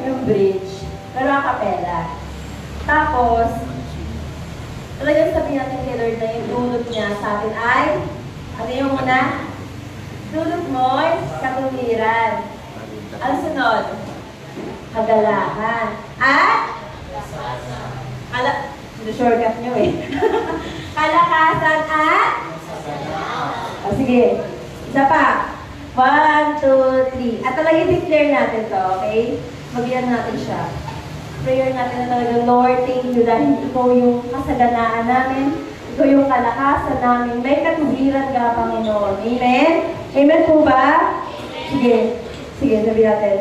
yung bridge, pero a cappella. Tapos, talagang sabihin natin kay Lord na yung dulot niya sa atin ay, ano yung muna? Dulot mo'y katuwiran. Ano sunod? Kagalahan. At? Shortcut nyo eh. Kalakasan at? O sige. Isa pa. 1, 2, 3. At talagang declare natin to, okay? Magyan natin siya. Prayer natin na talaga, Lord, thank you dahil ikaw yung kasaganaan namin. Ikaw yung kalakasan namin. May katuwiran ka, Panginoon. Amen? Amen po ba? Sige. Sige, sabihin natin.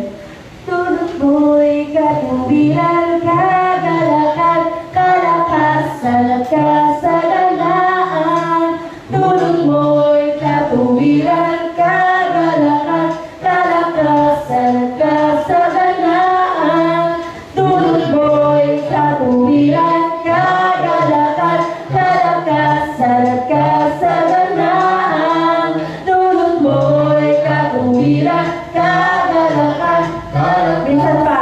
Tulot mo'y katuwiran, kagalakan, kalakasan at kasaganaan. Tulot mo'y katuwiran, kagalakan, kalakasan at kasaganaan. Tulot mo'y katuwiran, kagalakan, kalakasan at kasaganaan. Tulot mo'y katuwiran, kagalakan, minsan pa.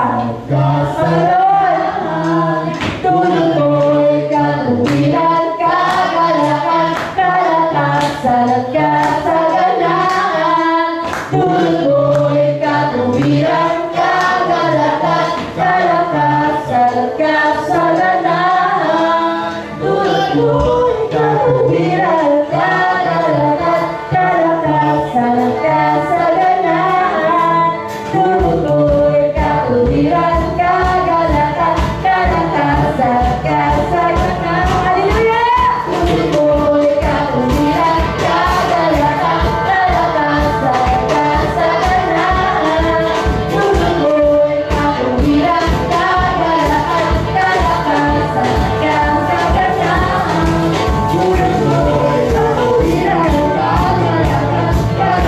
Tulot mo'y katuwiran, kagalakan, kalakasan at kasaganaan. Tulot mo'y katuwiran, kagalakan, kalakasan at kasaganaan. Tulot mo'y katuwiran, kagalakan, kalakasan at kasaganaan. Tulot mo'y katuwiran, kagalakan, kalakasan at kasaganaan. Hallelujah! Tulot mo'y katuwiran, kagalakan, kalakasan at kasaganaan. Tulot mo'y katuwiran, kagalakan, kalakasan at kasaganaan. Tulot mo'y katuwiran, kagalakan, kalakasan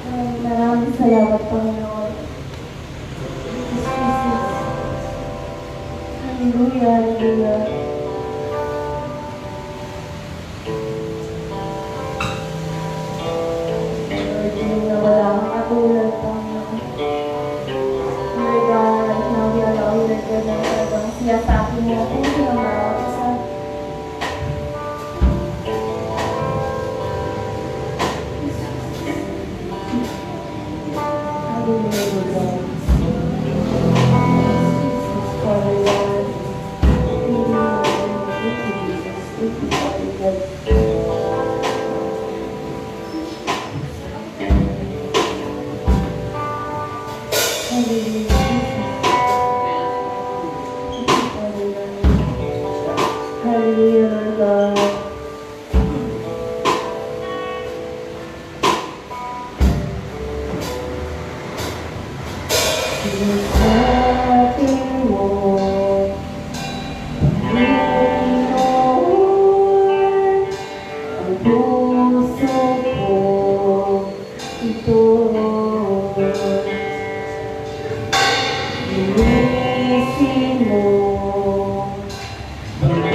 at maraming salamat, Panginoon. Jesus. Hallelujah, hallelujah. Lord, hindi na wala kang katulad, Panginoon. Lord God, right now we allow you, Lord God, na talagang siya sa akin mo. Thank you, Lord. Hallelujah, Lord God.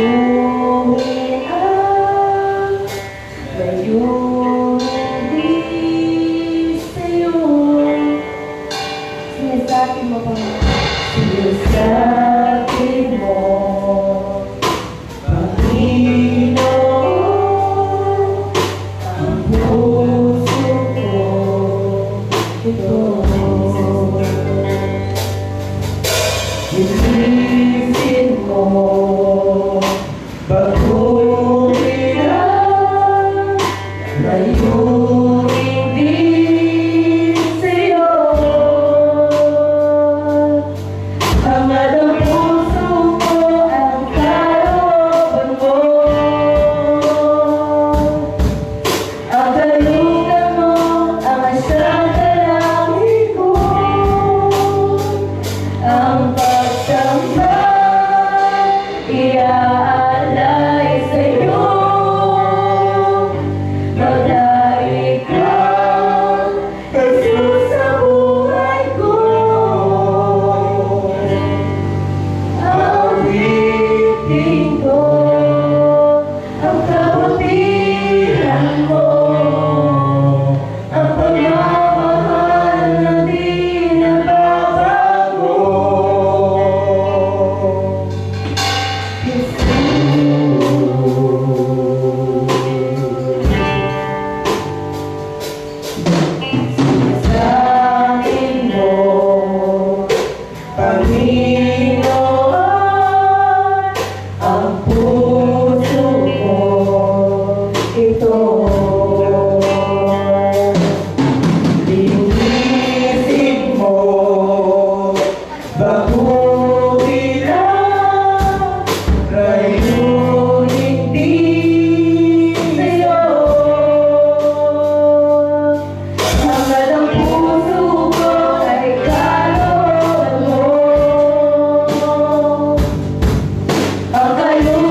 Lord, ang puso ko ito. Linisin mo, baguhin ang rayong hindi sa'yo. Hangad ang puso ko ay kalooban mo. Ang kalooban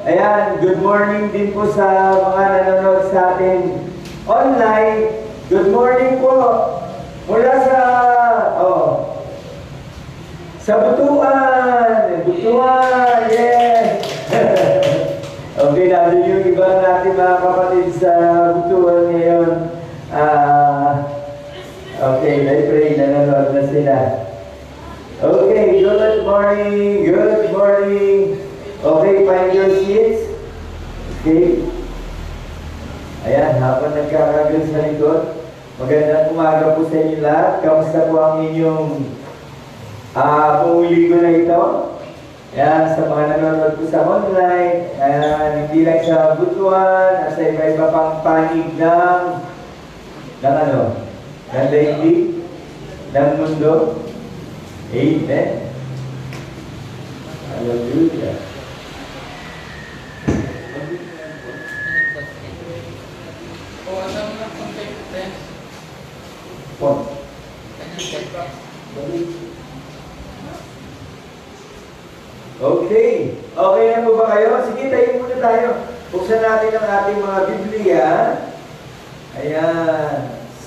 Ayan, good morning din po sa mga nanonood sa atin online. Good morning po mula sa Butuan. Butuan, yes! Okay, natin yung iba natin mga kapatid sa Butuan ngayon. Okay, I pray nanonood na sila. Okay, good morning, good morning. Okay, find your seats. Okay. Ayan, habang nagkakagal sa likod, magandang umaga po sa inyo lahat. Kamusta po ang inyong pumuli ko na ito? Ayan, sa mga nanonood po sa online, ayan, hindi lang sa Butuan, at sa iba-iba pang panig ng daigdig, ng mundo. Amen. Hallelujah. Okay. Okay na po ba kayo? Sige, tayo muna tayo. Buksan natin ang ating mga Biblia. Ayan.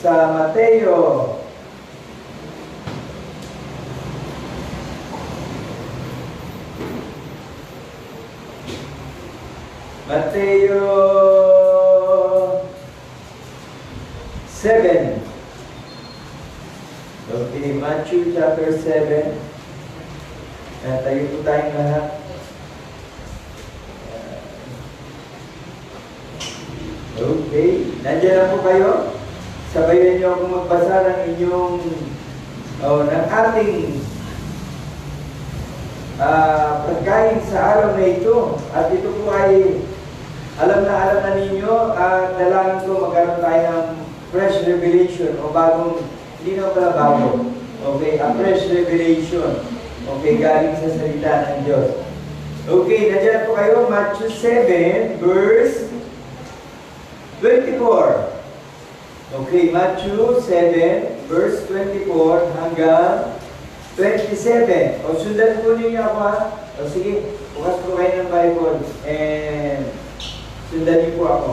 Sa Mateo. Mateo 7. Okay, Matthew chapter 7. Tayo po tayong lahat. Okay, nandiyan na po kayo. Sabayan niyo ako magbasa ng inyong ng ating pagkain sa araw na ito. At ito po ay alam na ninyo at dalangin ko magkaroon tayo ng fresh revelation o bagong, hindi na pala bago. Okay, a fresh revelation. Okay, galing sa salita ng Diyos. Okay, nandiyan po kayo, Matthew 7, verse 24. Okay, Matthew 7, verse 24 hanggang 27. O, sundan po ninyo ako ha. O, sige, bukas po kayo ng Bible and sundan niyo po ako.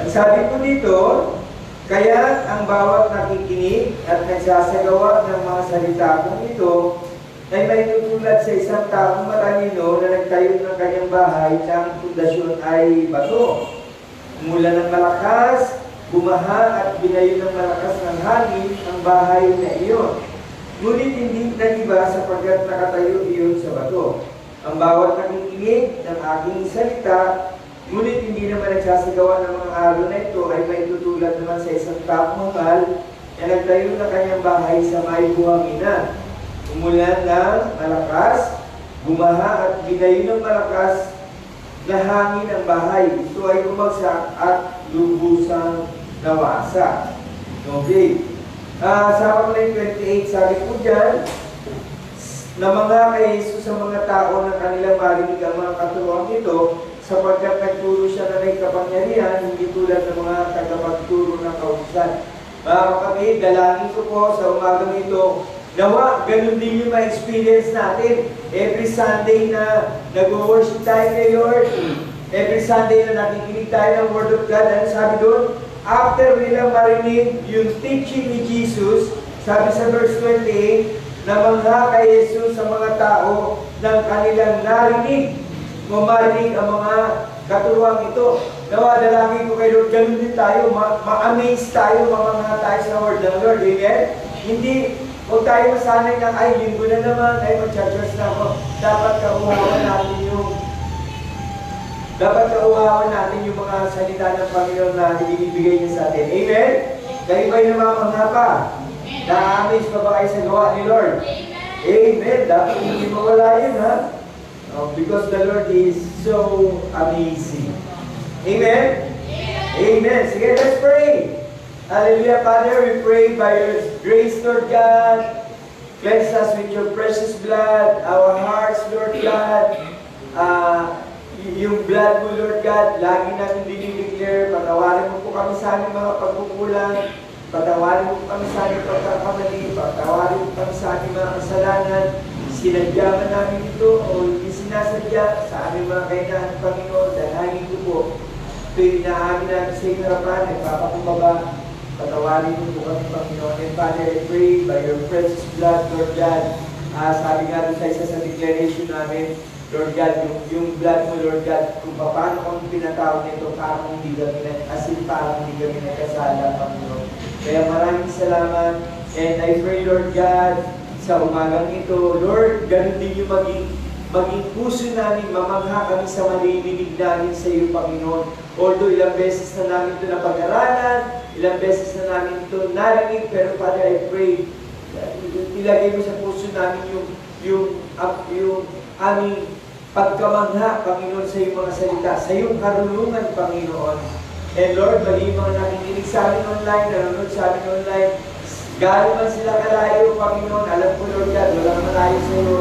Ang sabi po dito, kaya ang bawat nakikinig at nagsasagawa ng mga salita kong ito ay may tutulad sa isang taong matalino na nagtayo ng kanyang bahay na ang pundasyon ay bato. Mula ng malakas, bumaha at binayo ng malakas ng hangin ang bahay na iyon. Ngunit hindi nagiba sapagkat nakatayo iyon sa bato. Ang bawat nakikinig ng aking salita, ngunit hindi naman nagsasagawa ng mga araw na ito ay may tutulad naman sa isang taong mahal na nagtayo na kanyang bahay sa may buhangin. Umulan ng malakas, bumaha at binayo ng malakas na hangin ang bahay. Ito ay bumagsak at lubusang nawasa. Okay. Sa Panginoon 28, sabi po dyan, na mga kay Jesus sa mga tao na kanilang marinig ang mga katuruan nito, sapagkat nagturo siya na may kapangyarihan, hindi tulad ng mga tagapagturo ng kautusan. Mga kapatid, dalangin ko po sa umagang ito, nawa, ganun din yung ma-experience natin. Every Sunday na nag-worship tayo kay Lord, every Sunday na nakikinig tayo ng Word of God, ano sabi doon? After nilang marinig yung teaching ni Jesus, sabi sa verse 28, na mangha kay Jesus sa mga tao ng kanilang narinig, mamarinig ang mga katuruan ito. Nawa, dalangin ko kay Lord, ganun din tayo, ma-amaze tayo, mamangha tayo sa Word ng Lord. Amen? Hindi, huwag tayo masanay ng, ay, linggo na naman, ay, mag-church na ako. Dapat kauhawan natin yung mga salita ng Panginoon na ibibigay niya sa atin. Amen? Kayo ba'y namamangha pa? Na-amaze pa ba kayo sa gawa ni Lord? Amen. Dapat hindi mawala yun, ha? Because the Lord is so amazing. Amen? Amen. Sige, let's pray. Hallelujah, Father, we pray by your grace, Lord God. Cleanse us with your precious blood, our hearts, Lord God. Yung blood mo, Lord God, lagi namin dinideclare. Patawarin mo po kami sa aming mga pagkukulang. Patawarin mo po kami sa aming pagkakamali. Patawarin mo po kami sa aming mga kasalanan. Sinadyaman namin ito o sinasadya sa aming mga kailangan, Panginoon, dalangin ko po, ito'y inaagin namin sa iyong harapan, nagpapakumbaba, patawarin mo po kami, Panginoon. And Father, I pray by your precious blood, Lord God, sabi nga doon sa isa sa declaration namin, Lord God, yung blood mo, Lord God, kung paano kami pinatawag nito, parang hindi kami parang hindi kami nagkasala, Panginoon. Kaya maraming salamat. And I pray, Lord God, sa umagang ito, Lord, ganun din yung maging puso namin, mamangha kami sa marinig namin sa iyo, Panginoon. Although ilang beses na namin ito napag-aralan, ilang beses na namin ito narinig, pero Father, I pray, ilagay mo sa puso namin yung aming pagkamangha, Panginoon, sa iyong mga salita, sa iyong karunungan, Panginoon. And Lord, bali yung mga nakikinig sa amin online, nanonood sa amin online, galing man sila kalayo, Panginoon, alam ko, Lord God, walang malayo sa iyo,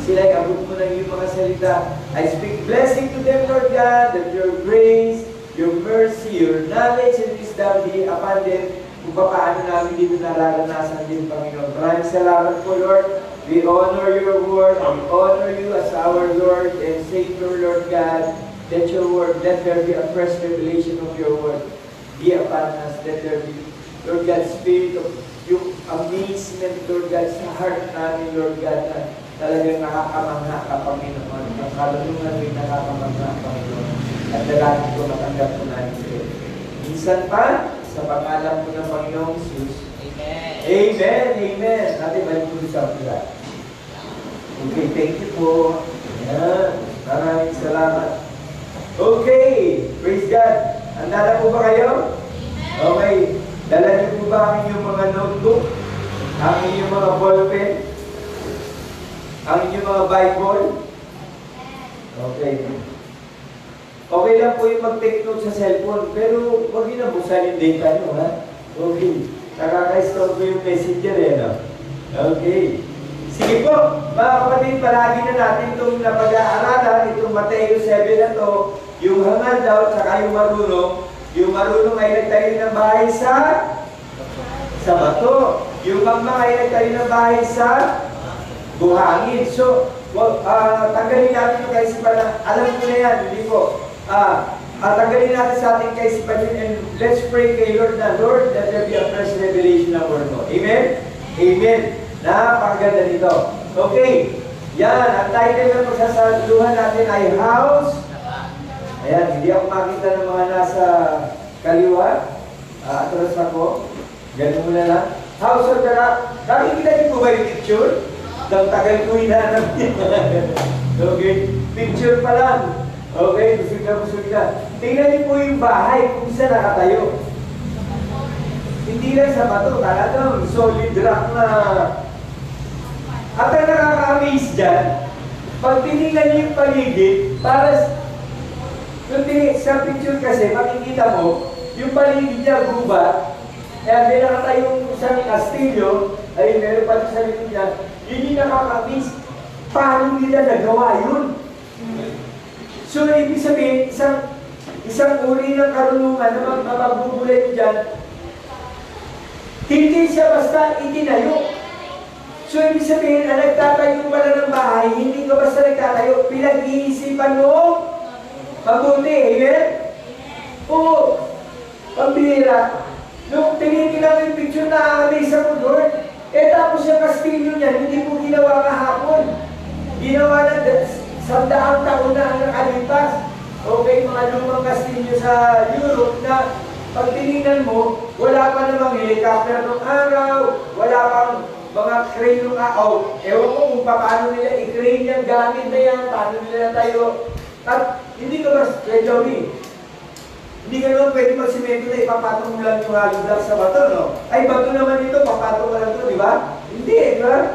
sila ay abot mo ng iyong mga salita. I speak blessing to them, Lord God, that your grace, your mercy, your knowledge and wisdom be upon them, kung paano namin dito nararanasan din, Panginoon. Maraming salamat po, Lord. We honor your word, we honor you as our Lord and Savior, Lord God. Let your word, let there be a fresh revelation of your word be upon us. Let there be, Lord God, spirit of yung amazement, Lord God, sa heart namin, Lord God, na talagang nakakamangha ka, Panginoon. Ang kalunungan mo'y nakakamangha, Panginoon. At dalangin ko, matanggap ko namin ito. Minsan pa, sa pangalan ko ng Panginoong Jesus. Amen. Amen. Amen. Natin balik ko sa pula. Okay, thank you po. Ayan. Maraming salamat. Okay. Praise God. Handa na po ba kayo? Okay. Dala niyo po ba ang inyong mga notebook? Ang inyong mga ballpen? Ang inyong mga Bible? Okay. Okay lang po yung mag-take note sa cellphone, pero huwag yun na busan yung data nyo, ha? Okay. Nakaka-store ko yung messenger, no? Okay. Sige po, mga kapatid, palagi na natin itong napag-aaralan, itong Mateo 7 na to, yung hangad daw, tsaka yung marunong. Yung marunong ay nagtayo ng bahay sa bato. Yung mangmang ay nagtayo ng bahay sa buhangin. So, tanggalin natin yung kaisipan na, alam ko na yan, hindi po. Tanggalin natin sa ating kaisipan yun, and let's pray kay Lord na, Lord, that there be a fresh revelation ng word mo. Amen? Amen. Napakaganda nito. Okay. Yan, ang title ng pagsasaluhan natin ay House. Ayan, hindi ako makita ng mga nasa kaliwa. Atras ako. Ganun muna lang. House of the Rock. Nakikita niyo po ba yung picture? Nang tagal ko hinahanap niya. Okay. Picture pa lang. Okay, busog na. Tingnan niyo po yung bahay kung saan nakatayo. Hindi lang sa bato, talagang solid rock na. At ang nakaka-amaze dyan, pag tinignan niyo yung paligid, para sa picture kasi, makikita mo, yung paligid niya gubat, kaya may nakatayong isang kastilyo, ay meron pa sa likod niya, yun yung nakaka-amaze. Paano nila nagawa yun? So, ibig sabihin, isang uri ng karunungan na magbubulay dyan, hindi siya basta itinayo. So, ibig sabihin, na nagtatayo pala ng bahay, hindi ka basta nagtatayo, pinag-iisipan mo, mabuti, amen? Oo, pambira. Nung tinitingnan yung picture na amaze ako, Lord, tapos yung kastilyo niya, hindi po ginawa kahapon. Ginawa na 100 taon na ang nakalipas. Okay, mga lumang kastilyo sa Europe na pag tinignan mo, wala pa namang helicopter ng araw, wala pang mga crane ng araw. Ewan ko kung paano nila i-crane yung gamit na yan, paano nila tayo. At hindi ka mas, Joey, hindi ka naman pwede magsimento na ipapatong mo lang yung hollow block sa bato, no? Ay, bato naman ito, papatong mo lang ito, di ba? Hindi, di ba?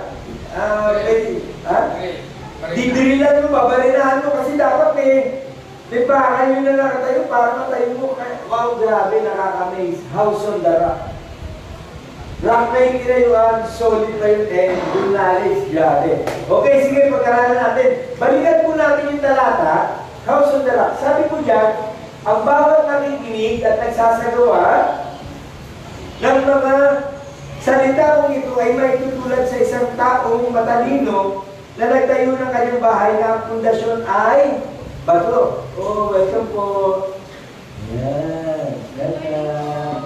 Didrilan mo, babalinahan mo, kasi dapat may bahay yun na nakatayo, para matayo mo. Wow, grabe, nakaka-amaze. House on the rock. Rock na yung kinayuan, solid na yun, and yung knowledge, grabe. Okay, sige, pagkaralan natin. Balikan po natin yung talata, House on the rock. Sabi po dyan, ang bawat nakikinig at nagsasagawa ng mga salita kong ito ay may tutulad sa isang taong matalino na nagtayo ng kanyang bahay na ang pundasyon ay bato. Oh, welcome po. Yan. Welcome.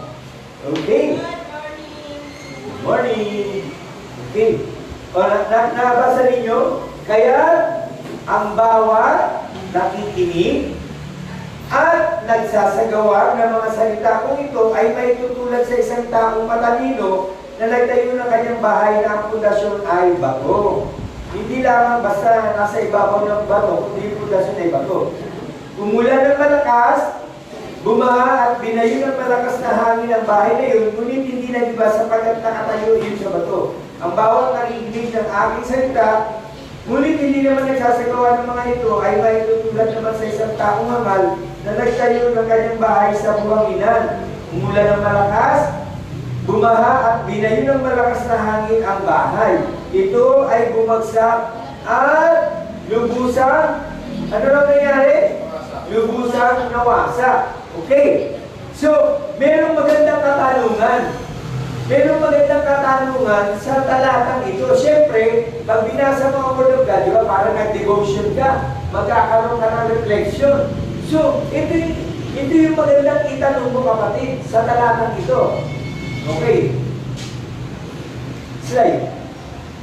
Okay. Good morning. Okay. O, nabasa ninyo? Kaya ang bawat nakikinig at nagsasagawa ng mga salita kung ito ay may tutulad sa isang taong matalino na nagtayo ng kanyang bahay na ang pundasyon ay bato. Hindi lamang basta nasa ibabaw ng bato, kundi yung pundasyon ay bato. Umulan ng malakas, bumaha at binayo ng malakas na hangin ang bahay na yun, ngunit hindi nagiba sapagkat nakatayo yun sa bato. Ang bawat nakikinig ng aking salita, ngunit hindi naman nagsasagawa ng mga ito ay may tutulad naman sa isang taong hangal na nagtayo ng kanyang bahay sa buhanginan. Umulan ng malakas, bumaha at binayo ng malakas na hangin ang bahay. Ito ay bumagsak at lubusang, ano lang nangyari? Lubusang nawasa. Okay. So, merong magandang katanungan. Merong magandang katanungan sa talatang ito. Siyempre, pag binasa mo ang Word of God, di ba, parang nag-devotion ka, magkakaroon ka ng reflection. So, ito yung magandang itanong mo, kapatid, sa talatang ito. Okay. Slide.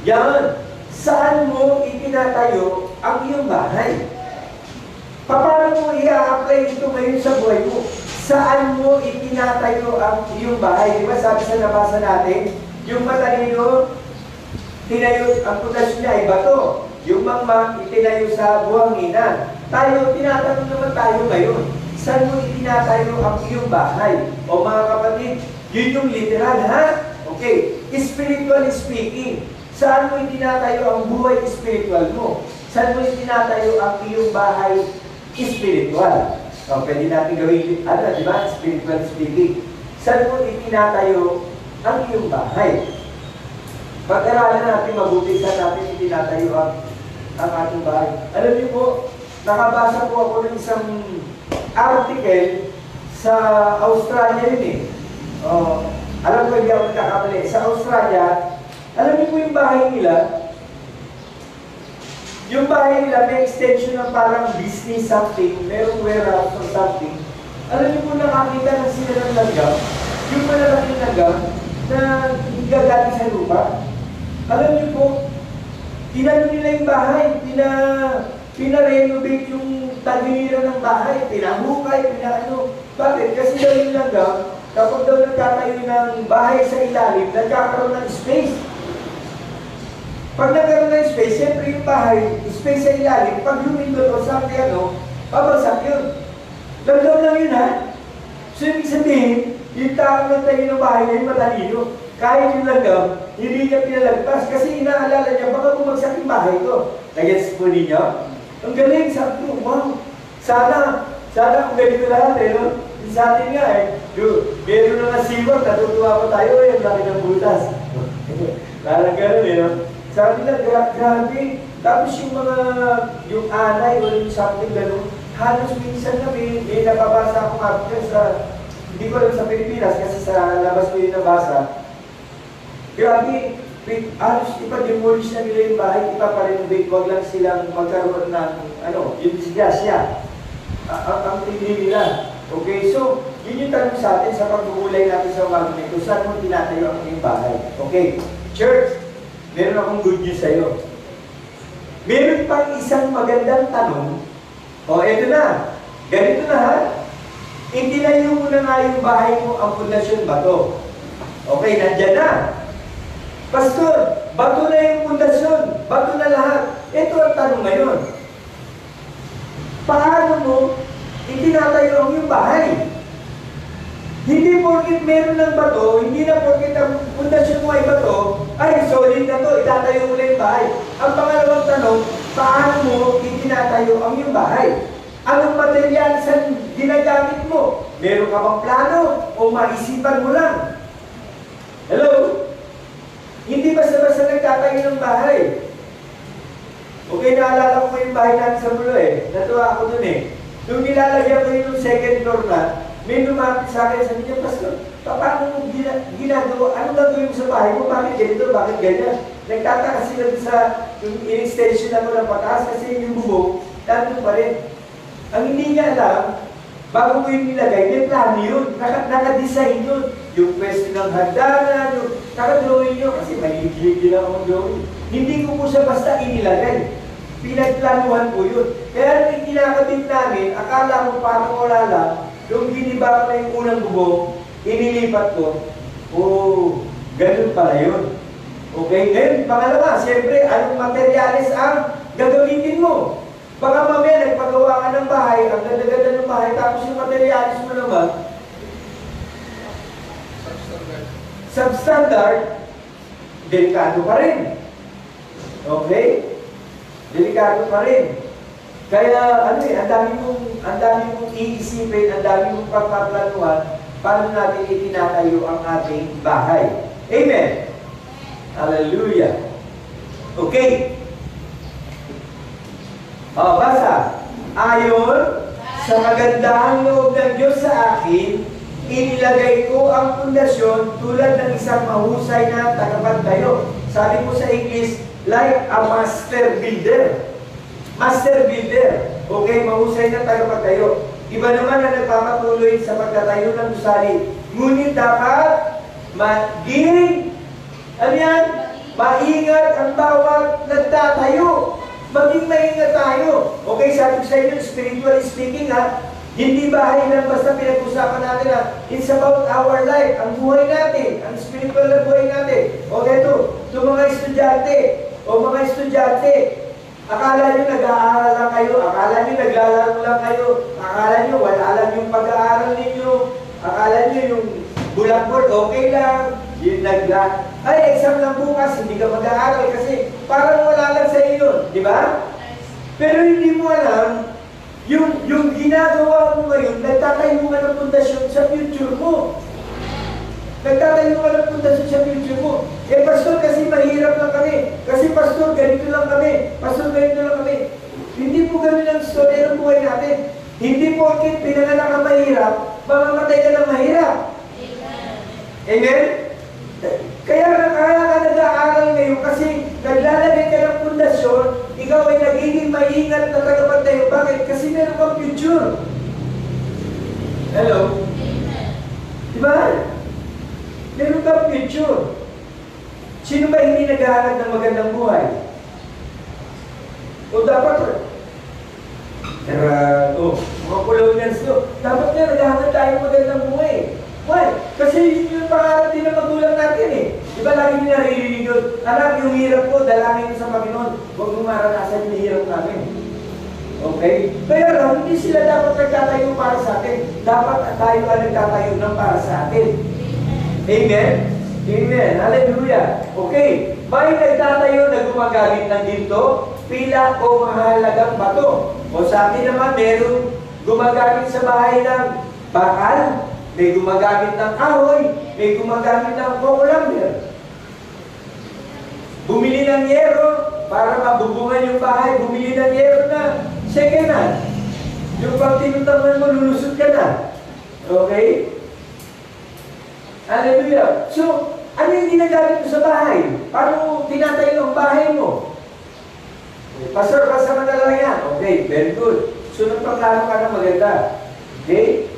Yan. Saan mo itinatayo ang iyong bahay? Paano mo i-apply ito ngayon sa buhay mo? Saan mo itinatayo ang iyong bahay? Di ba sabi sa nabasa natin, yung matalino, tinayo, ang pundasyon niya ay bato. Yung mangmang, itinayo sa buhanginan. Tayo, tinatanong naman tayo ngayon, saan mo itinatayo ang iyong bahay? O mga kapatid, yun yung literal, ha? Okay, spiritually speaking, saan mo itinatayo ang buhay spiritual mo? Saan mo itinatayo ang iyong bahay spiritual? So, pwede natin gawin, di ba? Spiritual speaking. Saan mo itinatayo ang iyong bahay? Pag-aralan natin mabuti, saan natin itinatayo ang ating bahay. Alam niyo po, nakabasa po ako ng isang article sa Australia yun eh. Alam ko hindi ako nagkakamali. Sa Australia, alam niyo po yung bahay nila, may extension ng parang business something, merong warehouse or something. Alam niyo po nakakita na sila ng langgam, yung malalaking langgam na gagaling sa lupa. Alam niyo po, tinalo nila yung bahay, pina-renovate yung tagiliran ng bahay, pinahukay, pinaano. Bakit? Kasi daw yung langgam, kapag daw nagkatayo ng bahay sa ilalim, nagkakaroon ng space. Pag nagkaroon ng space, siyempre yung bahay, space sa ilalim, pag lumindot o something pabagsak yun. Langgam lang yun, ha? So, ibig sabihin, yung taong nagtayo ng bahay na yung matalino, kahit yung langgam, hindi niya pinalagpas kasi inaalala niya, baka bumagsak yung bahay ko. Nag-gets po ninyo? Ang galing, sabi ko, wow, sana kung ganito lahat no? Sa atin nga meron na nga siwag, natutuwa pa tayo ang laki ng butas. Parang gano'n no? Sabi nila, grabe. Tapos yung anay o yung something gano'n, halos minsan na may nakabasa akong article hindi ko alam sa Pilipinas kasi sa labas ko yung nabasa. Grabe, halos ipa-demolish na nila yung bahay, ipa-renovate, wag lang silang magkaroon ng, yung disgrasya. Ang tingin nila. Okay, so, yun yung tanong sa atin sa pagbubulay natin sa umaga nito, saan mo tinatayo ang iyong bahay? Okay, church, meron akong good news sa'yo. Meron pang isang magandang tanong. Eto na. Ganito na ha. Itinayo mo na nga yung bahay mo, ang pundasyon bato. Okay, nandyan na. Pastor, bato na yung pundasyon. Bato na lahat. Ito ang tanong ngayon. Paano mo itinatayo ang iyong bahay? Hindi porkit meron ng bato, hindi na porkit ang pundasyon mo ay bato, ay solid na to, itatayo mo na yung bahay. Ang pangalawang tanong, paano mo itinatayo ang iyong bahay? Anong material sa ginagamit mo? Meron ka bang plano o maisipan mo lang? Hello? Hindi basta-basta nagtatayo ng bahay. Okay, naalala ko yung bahay natin sa Mulo Natuwa ako dun Nung nilalagyan ko yung second floor na, may lumapit sa akin, sabi niya, Pastor, paano mo ginagawa? Anong gagawin mo sa bahay mo? Bakit ganito? Bakit ganyan? Nagtataka sila sa yung in-station ako ng pataas kasi yung bubong, nandun pa rin. Ang hindi niya alam, bago ko yung nilagay, may plano yun. Naka-design yun. Yung pwesto ng hagdanan, yung naka-drawing yun. Kasi mahilig din ako drawing. Hindi ko po siya basta inilagay. Pinagplanuhan po yun. Kaya nung kinakabit namin, akala ko parang wala lang, yung giniba ko na yung unang bubong, inilipat ko, oh, ganun pala yun. Okay? Ngayon, pangalawa, siyempre, anong materyales ang gagamitin mo? Baka mamaya, nagpagawa ka ng bahay, ang ganda-ganda ng bahay, tapos yung materialis mo naman, substandard, delikado pa rin. Okay? Delikado pa rin. Kaya, ang dami mong iisipin, ang dami mong pagpaplanuhan, paano natin itinatayo ang ating bahay. Amen? Hallelujah. Okay. Basa. Ayon sa magandahang loob ng Diyos sa akin, inilagay ko ang pundasyon tulad ng isang mahusay na tagapagtayo. Sabi ko sa English, like a master builder. Master builder. Okay, mahusay na tagapagtayo. Iba naman na nagpapatuloy sa pagtatayo ng gusali. Ngunit dapat maging, ano yan? Maingat ang bawat nagtatayo. Maging maingat tayo. Okay, sabi ko sa inyo, spiritually speaking hindi bahay lang basta pinag-usapan natin it's about our life, ang buhay natin, ang spiritual na buhay natin. Okay, ito mga estudyante, akala nyo nag-aaral lang kayo, akala nyo naglalaro lang kayo, akala nyo wala lang yung pag-aaral ninyo, akala nyo yung bulakbol, okay lang, yung ay, exam lang bukas, hindi ka mag-aaral kasi parang wala lang sa iyo, di ba? Pero hindi mo alam, yung ginagawa mo ngayon, nagtatayo ka ng pundasyon sa future mo. Nagtatayo ka ng pundasyon sa future mo. Eh, pastor, kasi mahirap lang kami. Kasi pastor, ganito lang kami. Pastor, ganito lang kami. Hindi po ganun ang story ng buhay natin. Hindi po akit pinanganak ka mahirap, mamamatay ka ng mahirap. Amen? Kaya ka nag-aaral ngayon kasi naglalagay ka ng pundasyon, ikaw ay nagiging maingat na tagapagtayo. Bakit? Kasi meron kang future. Hello? Diba? Meron kang future. Sino ba hindi naghahanap ng magandang buhay? O dapat, mga Colombians to, dapat nga naghahanap tayo ng magandang buhay. Why? Kasi yung pangarap din ng magulang natin eh. Diba lagi nyo naririnig yun? Anak, yung hirap ko, dalangin ko sa Panginoon. Huwag mo maranasan yung hirap namin. Okay? Kaya lang, hindi sila dapat nagtatayo para sa atin. Dapat tayo ang nagtatayo ng para sa atin. Amen? Amen. Hallelujah. Okay. May nagtatayo na gumagamit ng ginto, pila o mahalagang bato. O sa atin naman, meron gumagamit sa bahay ng bakal, may gumagamit ng kahoy, may gumagamit ng coco-lumber. Bumili ng yero para mabubungan yung bahay, bumili ng yero na second hand. Yung pag tinutang mo, lulusot ka na. Okay? Hallelujah. So, ano yung ginagamit mo sa bahay? Paano tinatayo ang bahay mo? Pastor, basta madala yan. Okay, very good. So, nagpaplano ka na maganda. Okay?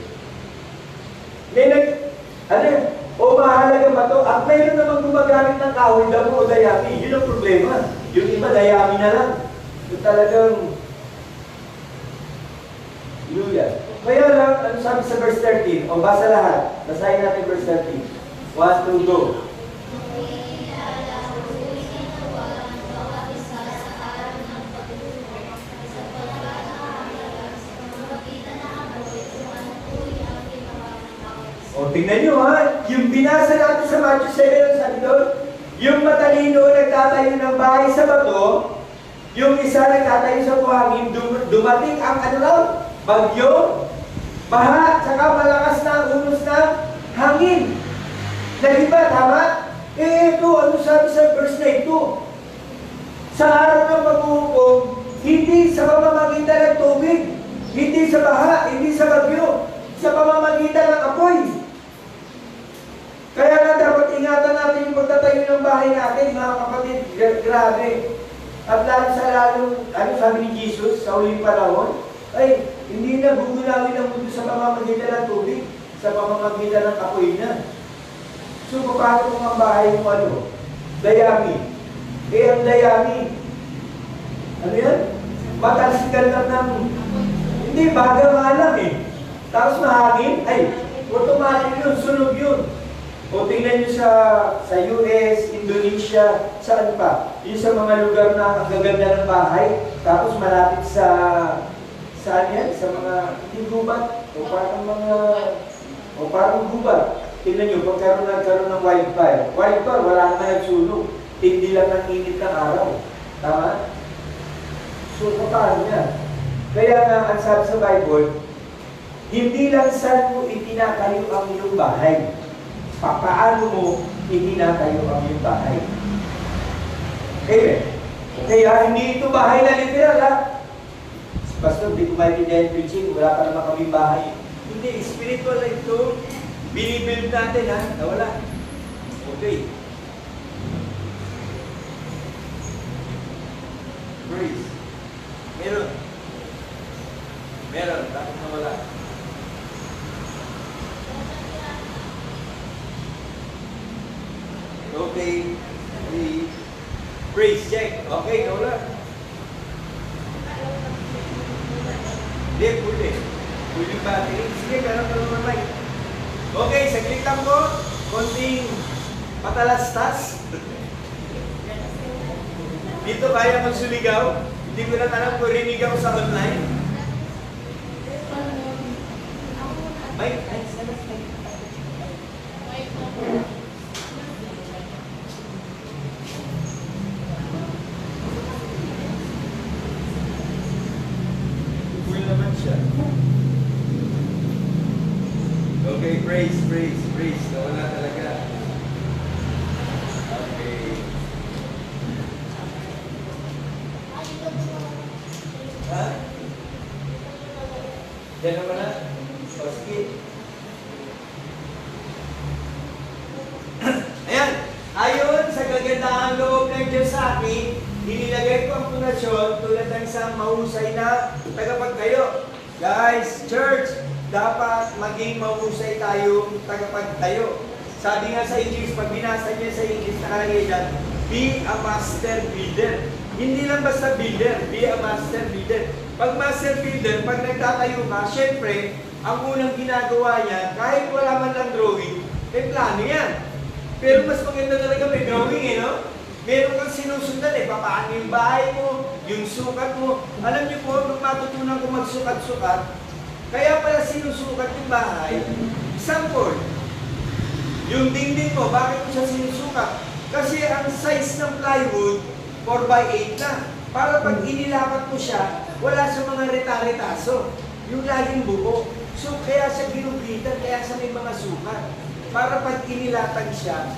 May o mahalaga ba ito? At mayroon naman gumagamit ng kahoy, damo o dayami. Yun ang problema. Yung iba, dayami na lang. So talagang, hallelujah. Kaya lang, ano sabi sa verse 13? O basa lahat. Basahin natin verse 13. 1, 2, go. O, tingnan nyo yung binasa natin sa Matthew 7, sabi doon, yung matalino nagtatayo ng bahay sa bato, yung isa nagtatayo sa buhangin, dumating ang bagyo, baha, saka malakas na ang unos ng hangin. Nagiba, tama? Ito, ano sabi sa verse na ito? Sa araw ng pag-uukom, hindi sa pamamagitan ng tubig, hindi sa baha, hindi sa bagyo, sa pamamagitan ng apoy. Kaya nga dapat ingatan natin yung pagtatayo ng bahay natin, mga kapatid. Grabe. At lalo sa lalong, ano sabi ni Jesus sa uling panahon, ay, hindi na gugulawin ang mundo sa pamamagitan ng tubig, sa pamamagitan ng apoy na. So, paano kung ang bahay mo ano? Dayami. Eh, ang dayami, ano yan? Matalsikan lang ng, hindi, baga nga lang eh. Tapos mahangin, ay, automatic yun, sunog yun. O tingnan nyo sa US, Indonesia, saan pa? Yung sa mga lugar na ang gaganda ng bahay, tapos malapit saan yan? Sa mga, hindi gubat, o parang gubat. Tingnan nyo, pagkaroon ng wildfire. Wildfire, wala naman nagsunog. Hindi lang ang init ng araw. Tama? So, paano yan? Kaya nga, ang sabi sa Bible, hindi lang saan mo itinatayo ang iyong bahay. Paano mo itinatayo ang iyong bahay. Amen. Kaya hindi ito bahay na literal, ha? Pastor, di ko maintindihan preaching, wala pa naman kami bahay. Hindi, spiritual na ito. Binibuild natin, ha? Nawala. Okay. Praise. Meron. Tapos nawala. Okay. Praise check. Okay, nawala. Hindi, puli. Puli battery. Sige, meron ka naman mic. Okay, saglit lang po. Konting patalastas. Dito kaya magsuligaw. Hindi ko na alam kung rinig ako sa online. Mic? Full naman siya. Okay, praise. Nawala talaga. Okay. Ha? Diyan naman na? O, sige. Ayan. Ayon sa kagandahang loob ng Diyos sa akin, inilagay ko ang punasyon tulad ng isang mahusay na tagapagtayo. Guys, church, dapat maging mahusay tayong tagapagtayo. Sabi nga sa English, pag binasa niya sa English, nakalagay dyan, be a master builder. Hindi lang basta builder, be a master builder. Pag master builder, pag nagtatayo ka, syempre, ang unang ginagawa niya, kahit wala man lang drawing, may plano yan. Pero mas maganda talaga may drawing no? Meron kang sinusundan papaano yung bahay mo, yung sukat mo. Alam niyo po, nung matutunan ko magsukat-sukat, kaya pala sinusukat yung bahay, example, yung dingding mo, bakit mo siya sinusukat? Kasi ang size ng plywood, 4x8 na. Para pag inilapat mo siya, wala sa mga reta-retaso. Yung laging buo. So, kaya siya ginuglitan, kaya sa may mga sukat. Para pag inilatan siya,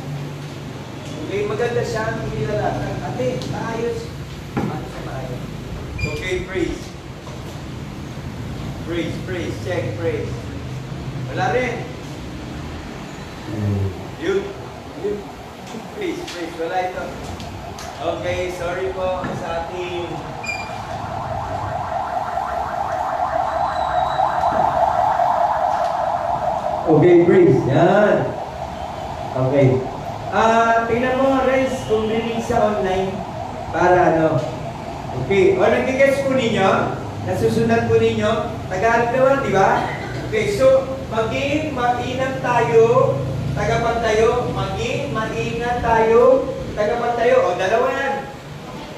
okay, maganda siya ang inilalatan. Ate, maayos. Ano siya maayos? Okay, praise. Praise. Check, praise. Wala rin. Yun. Praise. Wala ito. Okay, sorry po sa ating okay, praise. Yan. Okay. Tingnan mo, Rez, kung rinig sa online para ano. Okay. O, nag-gets po ninyo? Nasusunod po ninyo? Tagalog naman, di ba? Okay, so, maging maingat tayo, tagapagtayo. Maging maingat tayo, tagapagtayo. O, dalawa yan.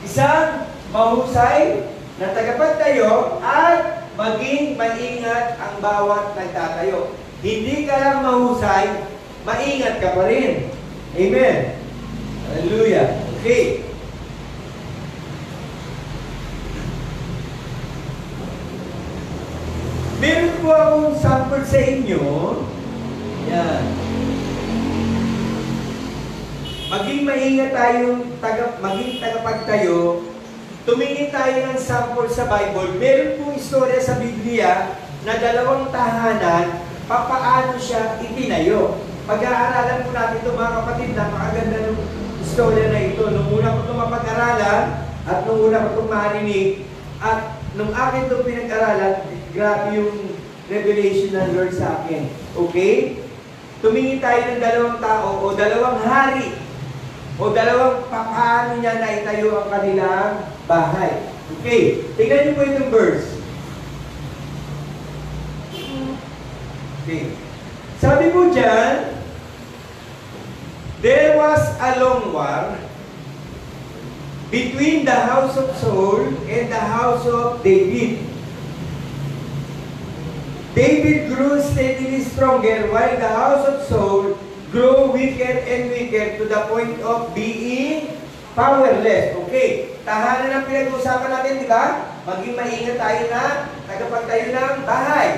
Isang mahusay na tagapagtayo at maging maingat ang bawat nagtatayo. Hindi ka lang mahusay, maingat ka pa rin. Amen. Hallelujah. Okay. Meron po akong sample sa inyo. Yan. Maging maingat tayong maging tagapagtayo. Tumingin tayo ng sample sa Bible. Meron pong istorya sa Biblia na dalawang tahanan, papaano siya itinayo. Pag-aaralan po natin ito mga kapatid, napakaganda ng istorya na ito. Nung una ko itong mapag-aralan, at nung una ko itong marinig, at nung akin itong pinag-aralan, grabe yung revelation ng Lord sa akin. Okay? Tumingin tayo ng dalawang tao o dalawang hari o dalawang paano niya naitayo ang kanilang bahay. Okay? Tingnan niyo po itong verse. Okay. Sabi po dyan, there was a long war between the house of Saul and the house of David. David grew steadily stronger while the house of Saul grew weaker and weaker to the point of being powerless. Okay, tahanan ang pinag-uusapan natin, di ba? Maging maingat tayo na tagapagtayo ng bahay.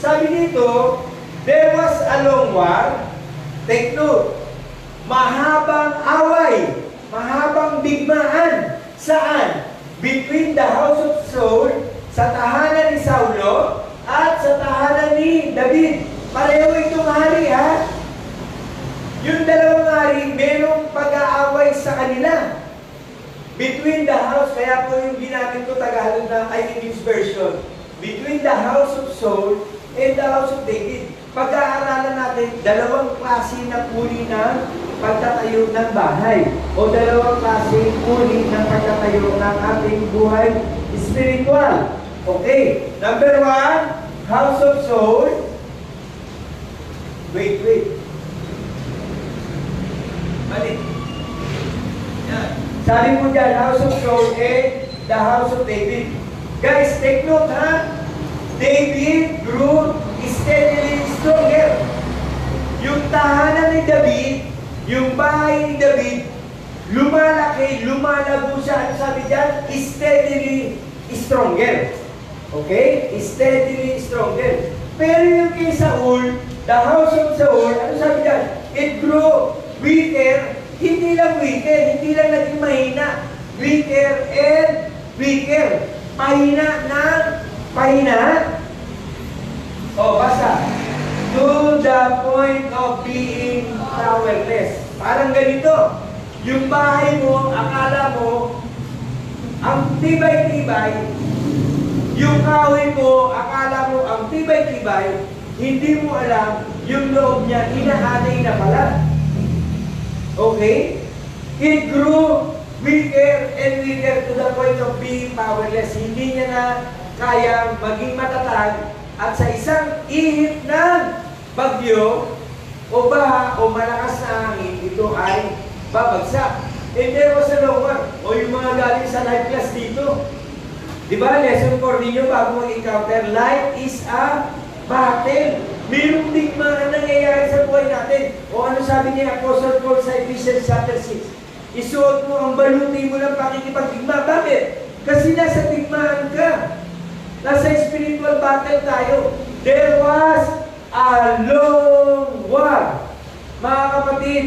Sabi dito, there was a long war. Take note, mahabang away, mahabang bigmaan. Saan? Between the house of Saul, sa tahanan ni Saulo, at sa tahanan ni David. Pareho itong hari, ha? Yung dalawang hari, merong pag-aaway sa kanila. Between the house, kaya po yung ginamit ko Tagalog na English version. Between the house of Saul and the house of David. Pag-aaralan natin, dalawang klase na uri ng pagtatayo ng bahay. O dalawang klase uri ng pagtatayo ng ating buhay spiritual. Okay, number 1, house of Saul. Wait. Balik. Yan. Sabi mo dyan, house of Saul and the house of David. Guys, take note ha. David grew steadily stronger. Yung tahanan ni David, yung bahay ni David, lumalaki, lumalago siya. Ano sabi dyan? Steadily stronger. Okay? Steadily stronger. Pero yung kay Saul, the house of Saul, ano sabi dyan? It grew weaker. Hindi lang weaker, hindi lang naging mahina. Weaker and weaker. Pahina ng pahina. O, basta. To the point of being powerless. Parang ganito. Yung bahay mo, akala mo, ang tibay-tibay. Yung kahoy mo, akala mo ang tibay-tibay, hindi mo alam, yung loob niya, inaanay na pala. Okay? It grew weaker and weaker to the point of being powerless. Hindi niya na kayang maging matatag at sa isang ihip ng bagyo o baha o malakas na hangin, ito ay babagsak. And there was a long one. O yung mga galing sa life class dito, di ba, lesson 4 ninyo bago mag-encounter, life is a battle. Mayroong digmaan na nangyayari sa buhay natin. O ano sabi niya, Apostle Paul sa Ephesians chapter 6? Isuot mo ang baluti mo ng pakikipagdigma. Bakit? Kasi nasa digmaan ka. Nasa spiritual battle tayo. There was a long war. Mga kapatid,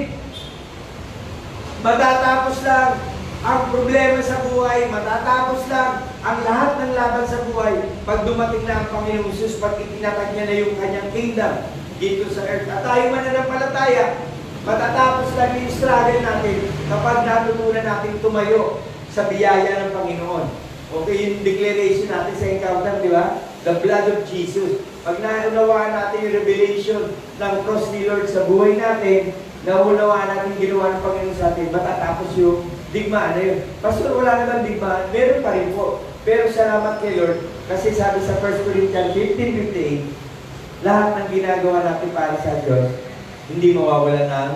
matatapos lang ang problema sa buhay, matatapos lang ang lahat ng laban sa buhay pag dumating na ang Panginoong Jesus, pag itinatag niya na yung kanyang kingdom dito sa earth. At tayo mananampalataya, matatapos lang yung struggle natin kapag natutunan natin tumayo sa biyaya ng Panginoon. Okay, yung declaration natin sa encounter, di ba? The blood of Jesus. Pag naunawaan natin yung revelation ng cross ni Lord sa buhay natin, naunawaan natin ginawa ng Panginoon sa atin, matatapos yung digmaan na yun. Pastor, wala naman digmaan, meron pa rin po. Pero salamat kay Lord, kasi sabi sa 1 Corinthians 15:58, lahat ng ginagawa natin para sa Diyos, hindi mawawala ng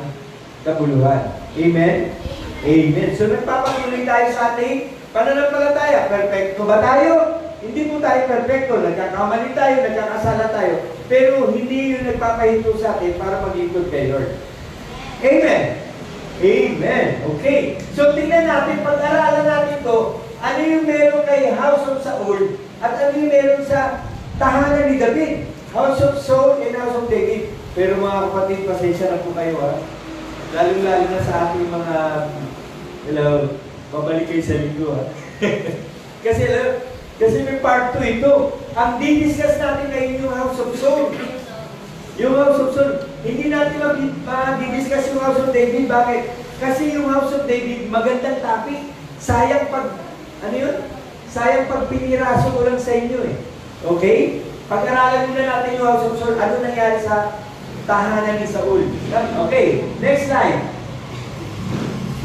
kabuluhan. Amen? Amen. So nagpapatuloy tayo sa ating pananampalataya. Perfecto ba tayo? Hindi po tayo perfecto. Nagkakamali tayo, nagkakasala tayo. Pero hindi yun nagpapahinto sa atin para maglingkod kay Lord. Amen? Amen. Okay. So tingnan natin, pag-aralan natin to, ano yung meron kay House of Saul at ano yung meron sa tahanan ni David. House of Saul and House of David. Pero mga kapatid, pasensya na po kayo ha. Lalo-lalo na sa ating mga, babalik kayo sa linggo ha. Kasi may part 2 ito. Ang didiscuss natin ngayon yung House of Saul. Yung House of Saul. Hindi natin mag-discuss yung House of David. Bakit? Kasi yung House of David, magandang topic. Sayang pag, ano yun? Sayang pag piniraso ko lang sa inyo eh. Okay? Pag-aralan muna natin yung House of Saul, ano nangyari sa tahanan ni Saul. Okay, next slide.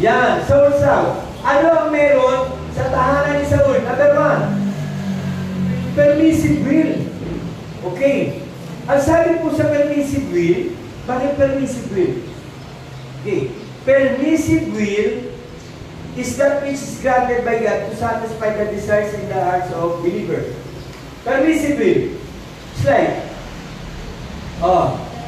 Yan, Saul's house. Ano ang meron sa tahanan ni Saul? Number 1, permissive will. Okay. Ang sabi po sa permissive will, bakit permissive will? Okay. Permissive will is that which is granted by God to satisfy the desires in the hearts of believers. Permissive will. Slide.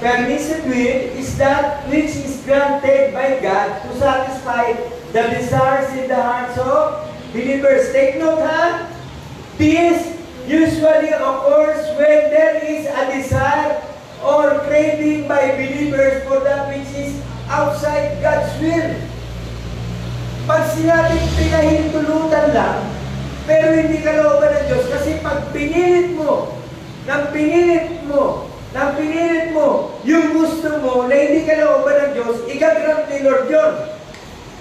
Permissive will is that which is granted by God to satisfy the desires in the hearts of believers. Take note, ha? This usually occurs when there is a desire or craving by believers for that which is outside God's will. Pag sinabing pinahintulutan lang, pero hindi kalooban ng Diyos, kasi pag pinilit mo, yung gusto mo na hindi kalooban ng Diyos, igagrant ni Lord yun.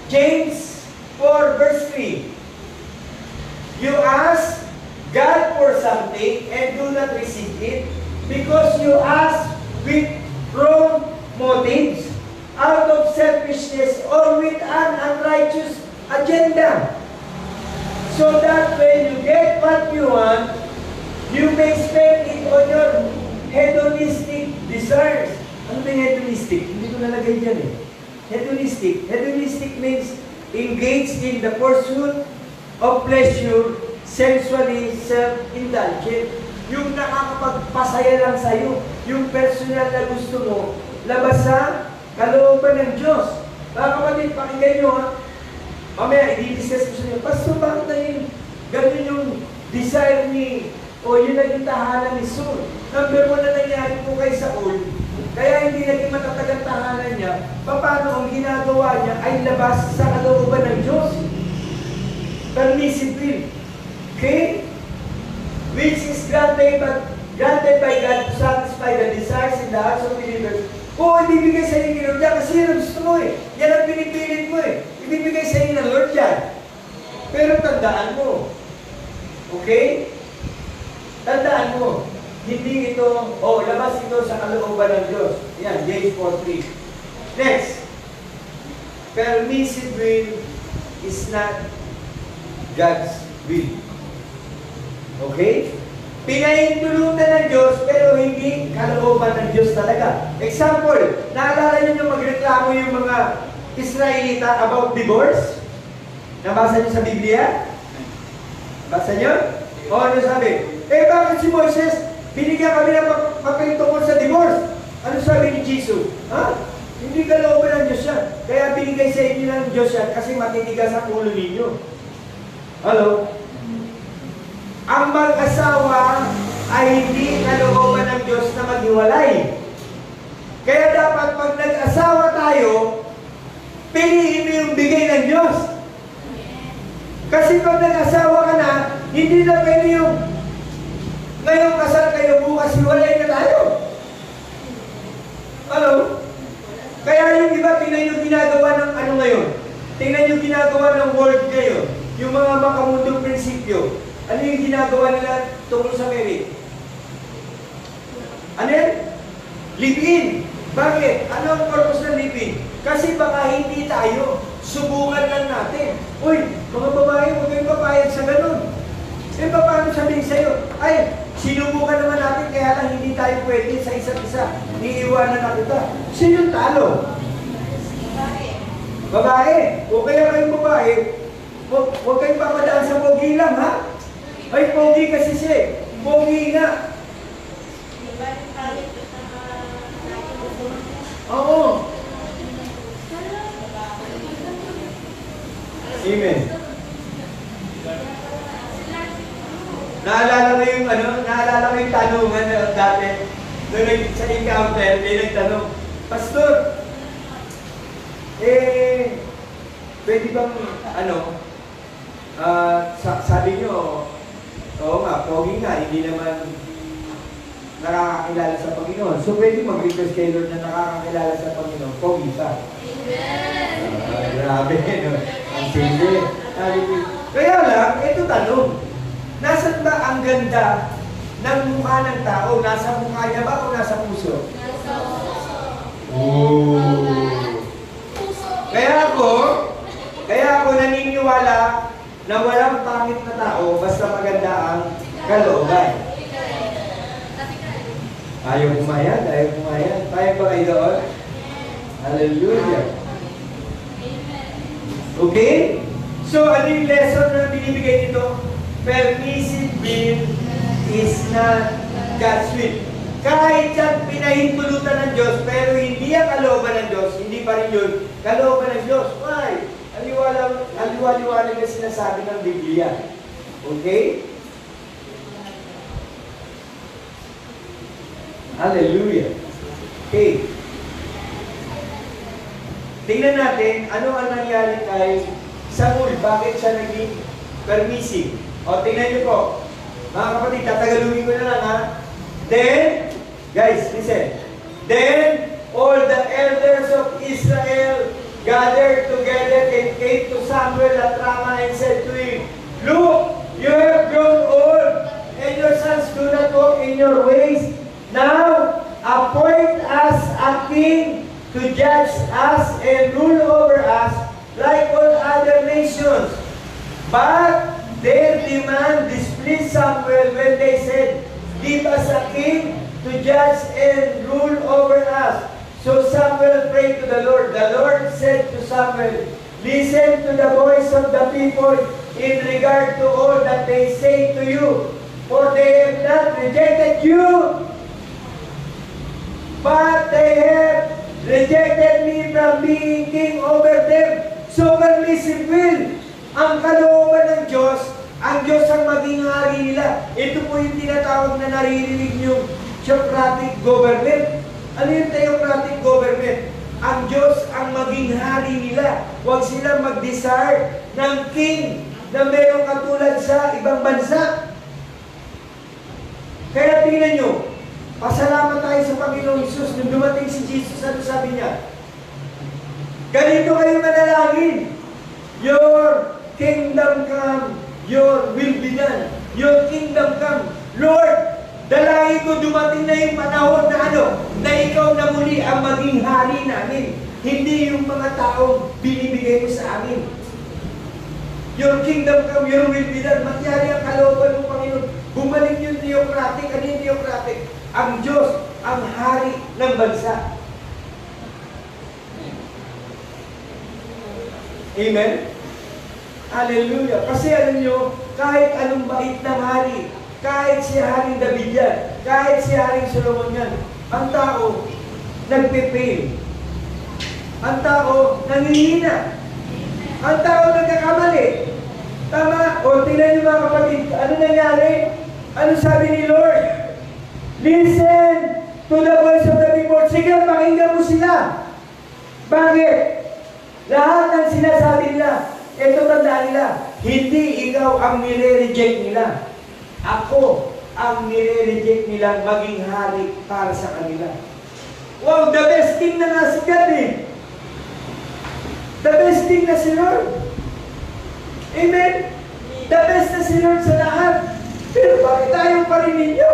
James 4 verse 3. You ask God for something and do not receive it because you ask with wrong motives, out of selfishness or with an unrighteous agenda. So that when you get what you want, you may spend it on your hedonistic desires. Ano ba yung hedonistic? Hindi ko nalagay dyan eh. Hedonistic. Hedonistic means engaged in the pursuit of pleasure, sensually self-indulgent. Yung nakakapagpasaya lang sa'yo, yung personal na gusto mo, labas sa kalooban ng Diyos. Mga kapatid, pakinggan nyo ha. Mamaya, i-discuss ko sa inyo, Pastor, bakit na yun? Ganun yung desire ni, o yun naging tahanan ni Saul. Number 1 na nangyari po kay Saul, kaya hindi naging matatag ang tahanan niya, paano ang ginagawa niya ay labas sa kalooban ng Diyos. Permissive will. Okay? Which is granted by God to satisfy the desires in the hearts of believers. Oo, ibibigay sa inyo ng Lord yan kasi yan ang gusto mo eh. Yan ang pinipilit mo eh. Ibibigay sa inyo ng Lord yan. Pero tandaan mo. Okay? Tandaan mo. Hindi ito, labas ito sa kalooban ng Diyos. Yan, James 4:3. Next. Permissive will is not God's will. Okay? Pinahintulutan ng Diyos, pero hindi kalooban ng Diyos talaga. Example, naalala niyo magreklamo yung mga Israelita about divorce? Nabasa niyo sa Biblia? Basa niyo? O ano sabi? Bakit si Moises, binigyan kami ng papel tungkol sa divorce? Ano sabi ni Jesus? Ha? Hindi kalooban ng Diyos yan. Kaya binigay sa inyo ng Diyos yan kasi matitigas ang ulo ninyo. Hello? Ang mag-asawa ay hindi kalooban ng Diyos na maghiwalay. Kaya dapat pag nag-asawa tayo, piliin mo yung bigay ng Diyos. Kasi pag nag-asawa ka na, hindi na pwede yung ngayon kasal kayo, bukas hiwalay na tayo. Hello? Kaya yung iba, tingnan yung ginagawa ng ano ngayon. Tingnan yung ginagawa ng world ngayon. Yung mga makamundong prinsipyo. Ano yung ginagawa nila tungkol sa marriage? Ano yan? Live-in. Bakit? Ano ang purpose ng live-in? Kasi baka hindi tayo. Subukan lang natin. Uy, mga babae, huwag kayong papayag sa ganun. Paano sabihin sa'yo? Ay, sinubukan naman natin, kaya lang hindi tayo pwede sa isa't isa. Iiwanan na kita. Sino yung talo? Babae. O kaya kayong babae, huwag kayong papadaan sa pogi lang, ha? Ay, pogi kasi siya. Pogi nga. Oo. Amen. Naalala ko yung tanungan na dati. Nung sa encounter, may nagtanong, Pastor, pwede bang, sabi nyo, oo nga, pogi nga, hindi naman nakakakilala sa Panginoon. So, pwede mag-request kay Lord na nakakakilala sa Panginoon. Pogi pa. Grabe, no? Ang simple. Kaya lang, ito tanong. Nasaan ba ang ganda ng mukha ng tao? Nasa mukha niya ba o nasa puso? Nasa puso. Oh. Kaya ako naniniwala na walang pangit na tao basta maganda ang kalooban. Ayaw kumayan. Kaya ba kayo doon? Hallelujah. Okay? So, ano yung lesson na binibigay nito? Permissive will is not God's will. Kahit yan pinahintulutan ng Diyos, pero hindi ang kalooban ng Diyos, hindi pa rin yun kalooban ng Diyos. Why? Aliwaliwanag na sinasabi ng Biblia. Okay? Hallelujah. Okay. Tingnan natin ano ang nangyari kay Saul. Bakit siya naging permissive? O, tingnan niyo po. Mga kapatid, tatagalugin ko na lang ha. Then, guys, listen. Then, all the elders of Israel gathered together and came to Samuel at Ramah and said to him, Look, you have grown old, and your sons do not walk in your ways. Now, appoint us a king to judge us and rule over us like all other nations. But their demand displeased Samuel when they said, Give us a king to judge and rule over us. So Samuel prayed to the Lord. The Lord said to Samuel, Listen to the voice of the people in regard to all that they say to you. For they have not rejected you, but they have rejected me from being king over them. So permissive will. Ang kalooban ng Diyos, ang Diyos ang maging hari nila. Ito po yung tinatawag na naririnig yung theocratic government. Ano yung theocratic government? Ang Diyos ang maging hari nila. Huwag silang mag-desire ng king na mayroong katulad sa ibang bansa. Kaya tingnan nyo, pasalamat tayo sa Panginoong Hesus. Nung dumating si Jesus, ano sabi niya? Ganito kayo manalangin. Your kingdom come, your will be done. Your kingdom come. Lord, dalangin ko dumating na yung panahon na na ikaw na muli ang maging hari namin. Hindi yung mga taong binibigay mo sa amin. Your kingdom come, your will be done. Magyari ang kalooban mo, Panginoon. Bumalik yung theocratic. Ano yung theocratic? Ang Diyos, ang hari ng bansa. Amen? Hallelujah. Kasi alam nyo, kahit anong bait ng hari, kahit si Haring David yan, kahit si Haring Solomon yan, ang tao, nagpe-fail. Ang tao, nangihina. Ang tao, nagkakamali. Tama? O, tingnan niyo mga kapatid, ano nangyari? Ano sabi ni Lord? Listen to the voice of the people. Sige, pakinggan mo sila. Bakit? Lahat ng sinasabi nila, ito tandaan nila, hindi ikaw ang nire-reject nila. Ako ang nire-reject nila maging hari para sa kanila. Wow, the best thing na nga si God eh. The best thing na si Lord. Amen? The best na si Lord sa lahat. Pero bakit tayo pa rin ninyo?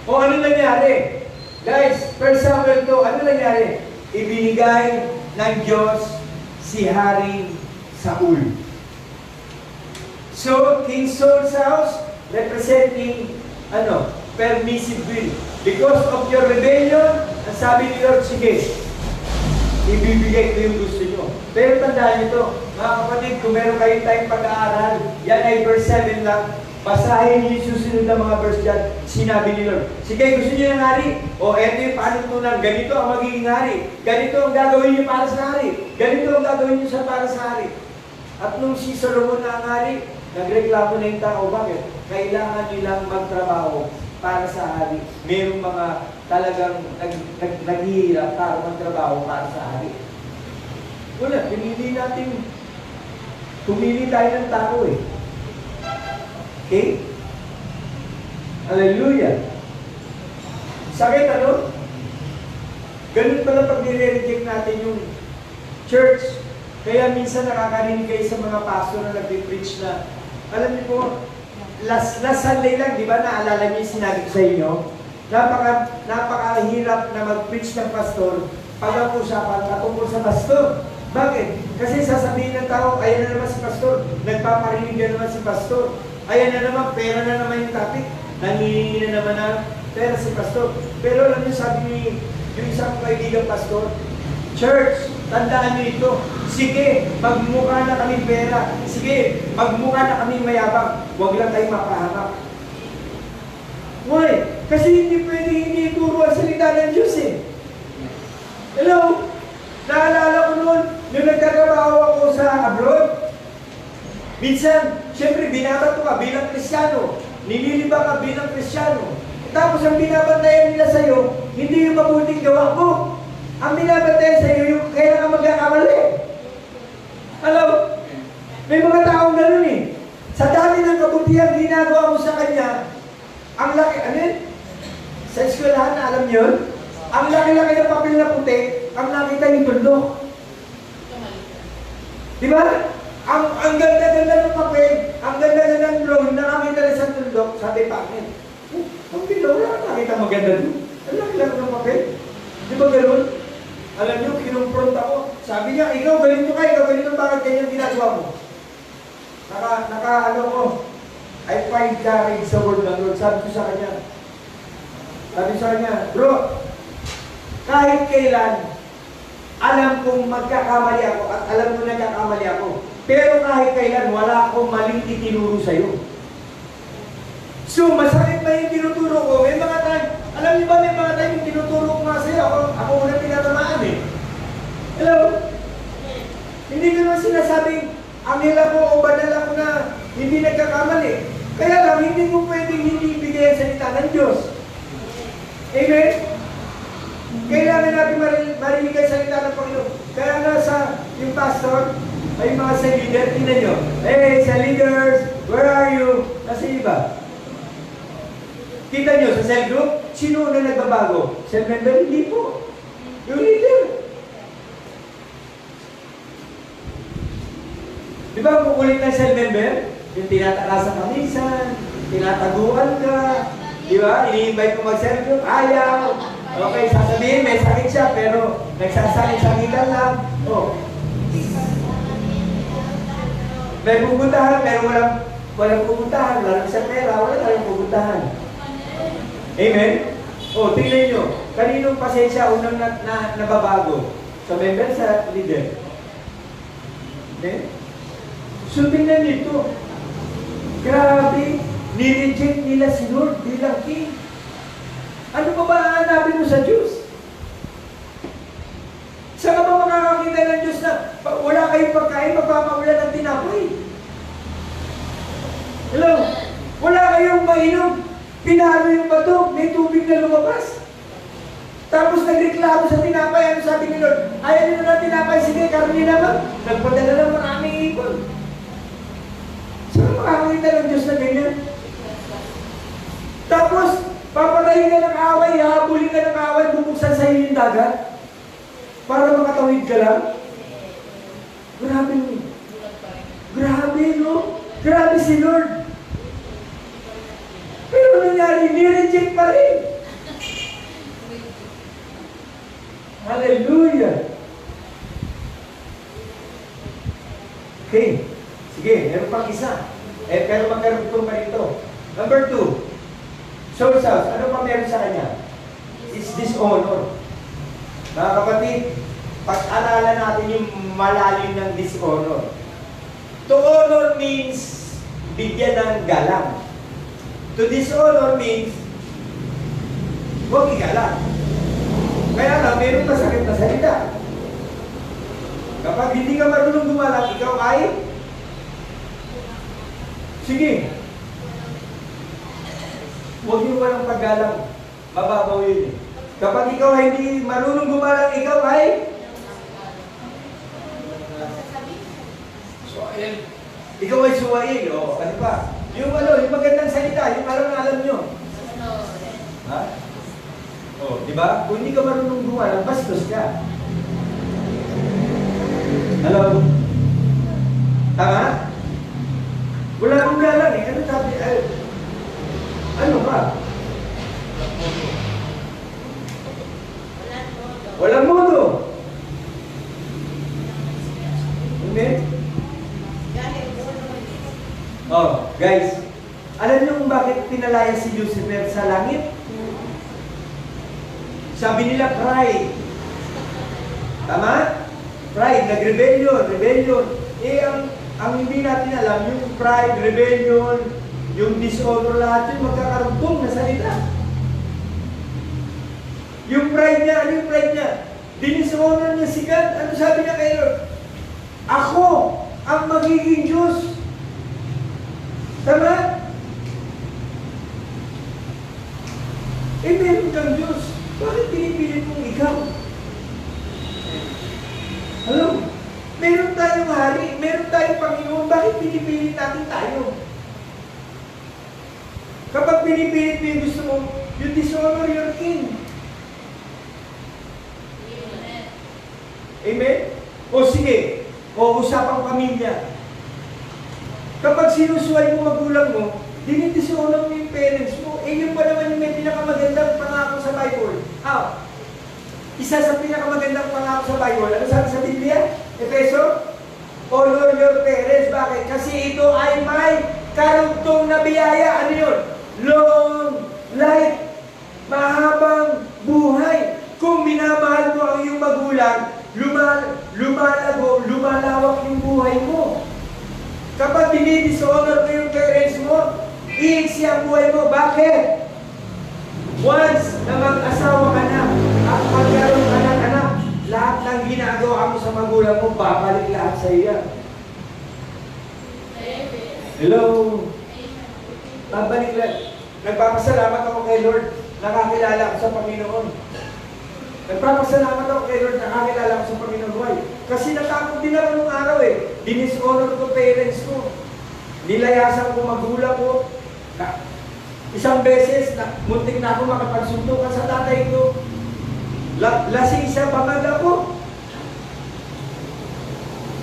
O ano nangyari? Guys, 1 Samuel 2, ano nangyari? Ibinigay ng Diyos si Haring Saul. So, King Saul's house, representing, permissive will. Because of your rebellion, ang sabi ni Lord, sige, ibibigay ko yung gusto nyo. Pero tandaan nyo to, mga kapatid, kung meron kayong tayong pag-aaral, yan ay verse 7 lang, basahin niyo yung susunod na mga verse dyan, sinabi ni Lord, sige, gusto nyo ng hari? O, eto yung panuntunan, ganito ang magiging hari. Ganito ang gagawin nyo para sa hari. Ganito ang gagawin nyo para sa hari. At nung si Solomon na ang hari, nagreklamo na yung tao, bakit? Kailangan nilang magtrabaho para sa hari. Mayroong mga talagang naghihirap para magtrabaho para sa hari. Wala, pinili natin, tumili tayo ng tao eh. Okay? Hallelujah. Sakit ano? Ganun pala pag nire-reject natin yung church. Kaya minsan nakakarinig kayo sa mga pastor na nag-preach na, alam niyo po, last Sunday lang, di ba, naalala niyo yung sinabi ko sa inyo? Napakahirap na mag-preach ng pastor pag ang usapan patungkol sa pastor. Bakit? Kasi sasabihin ng tao, ayan na naman si pastor, nagpaparinig na naman si pastor, ayan na naman, pera na naman yung topic, nangihingi na naman ng pera si pastor. Pero alam niyo, sabi ni yung isang kaibigang pastor, church, tandaan niyo ito, sige, magmukha na kami pera, sige, magmukha na kami mayabang, huwag lang tayong mapahamak. Why? Kasi hindi pwede hindi ituro ang salita ng Diyos eh. Hello? Naalala ko noon, nung nagtatrabaho ako sa abroad, minsan, siyempre, binabato ka bilang Kristiyano, nililiba ka bilang Kristiyano. Tapos ang binabantayan nila sa'yo, hindi yung mabuting gawa mo. Ang binabantayan sa'yo, yung kailan ka magkakamali. Alam, may mga taong ganun eh. Sa dami ng kabutihan ginagawa mo sa kanya, ang laki, ano yun? Sa eskwelahan na alam niyo yun? Ang laki-laki ng papel na puti, ang nakita yung tuldok. Di ba? Ang ganda-ganda ng papel, ang ganda-ganda ng drawing, nakakita na sa tuldok, sabi pa akin. Ang pinawala, nakita maganda doon. Ang laki-laki ng papel. Di ba gano'n? Alam niyo, kinumpront ako. Sabi niya, ikaw ganito ka, ikaw ganito, bakit ganyan ginagawa mo? Ano ko, I find courage sa word ng Lord. Sabi ko sa kanya, bro, kahit kailan, alam kong magkakamali ako at alam ko nagkakamali ako. Pero kahit kailan, wala akong maling itinuro sa'yo. So, masakit ba yung tinuturo ko? May mga time, alam niyo ba may mga time yung tinuturo ko nga sa'yo, ako unang tinatamaan eh. Hello? Hindi ko naman sinasabing, anghel ako o banal ako na hindi nagkakamali. Kaya lang, hindi mo pwedeng hindi ibigay ang salita ng Diyos. Amen? Kailangan natin marinig ang salita ng Panginoon. Kaya nga sa yung pastor, ay mga sa leader, tingnan nyo. Hey, sa leaders, where are you? Kasi iba. Kita nyo, sa cell group, sino na nagbabago? Cell member? Hindi po. Yung leader. Di ba ang kukulit ng cell member? Yung tinatakasan ka minsan, tinataguan ka, di ba? Ini-invite mo mag-cell group, ayaw. Okay, sasabihin, may sakit siya, pero nagsasakit-sakitan lang. Oh. May pupuntahan, pero walang pupuntahan, walang sa pera, wala tayong pupuntahan. Amen? O, tingnan nyo, kaninong pasensya unang nababago? Sa member, sa leader? Okay? So, tingnan nito. Grabe, nireject nila si Lord bilang king. Ano pa ba hanapin mo sa Diyos? Saan ka ba makakakita ng Diyos na wala kayong pagkain, magpapaulan ng tinapay? Hello? Wala kayong mainom. Pinalo yung bato, may tubig na lumabas. Tapos nagreklamo sa tinapay, ano sabi ni Lord? Ayaw nyo na tinapay, sige, karni naman. Nagpadala ng maraming ipon. Saan makakakita ng Diyos na ganyan? Tapos, papatayin ka ng away, hahabulin ka ng away, bubuksan sa iyo yung dagat. Para makatawid ka lang. Grabe no. Grabe no. Grabe si Lord. Pero nangyari, nireject pa rin. Hallelujah. Okay. Sige, meron pang isa. Pero magkaroon pa rito. Number 2. Soul house. Ano pa meron sa kanya? It's dishonor. Mga kapatid, pag-aralan natin yung malalim ng dishonor. To honor means bigyan ng galang. To dishonor means huwag igalang. Kaya lang, meron masakit na salita. Kapag hindi ka marunong gumalang, ikaw ay sige. Huwag yung walang paggalang. Mababaw yun eh. Kapag ikaw ay hindi marunong gumalang, ikaw ay suwail. Ikaw ay suwail. O, ano pa? Yung magandang salita, yung alam nyo. di ba? Kung hindi ka marunong gumalang, bastos ka. Hello? Tama? Wala akong galang eh. Ano sabi? Ano ba? Walang modo. Hindi? Oh, guys. Alam niyo kung bakit pinalaya si Lucifer sa langit? Sabi nila pride. Tama? Pride, rebellion. Eh, ang hindi natin alam, yung pride, rebellion, yung dishonor, lahat yun magkakarugtong na salita. Yung pride niya, ano yung pride niya? Dinishonor niya si God. Ano sabi niya kay Lord? Ako ang magiging Diyos. Tama? Eh, meron kang Diyos. Bakit pinipilit mong ikaw? Hello? Meron tayong hari, meron tayong Panginoon, bakit pinipilit natin tayo? Kapag pinipilit mo yung gusto mo, you dishonor your king. Amen? O sige, o usapang pamilya. Kapag sinusuway mo magulang mo, dinidishonor mo yung parents mo, eh yun pa naman yung may pinakamagandang pangako sa Bible. Isa sa pinakamagandang pangako sa Bible, ano sabi sa Biblia? Efeso? Honor your parents. Bakit? Kasi ito ay may karugtong na biyaya. Ano yun? Long life. Mahabang buhay. Kung minamahal mo ang iyong magulang, lumalago, lumalawak yung buhay mo. Kapag dinidishonor mo yung parents mo, iiksi ang buhay mo. Bakit? Once na mag-asawa ka na at magkaroon ka ng anak, lahat ng ginagawa mo sa magulang mo, babalik lahat sa iyo. Hello? Babalik lahat. Nagpapasalamat ako kay Lord, nakakilala ako sa Panginoon. Nagpapasalamat ako kay Lord, nakakilala ako sa Panginoon. Why? Kasi natakot din ako nung araw eh. Dinishonor ko parents ko. Nilayasan ko magulang ko. Isang beses, muntik na ako makapagsuntukan sa tatay ko. Lasing siya, bangag ako.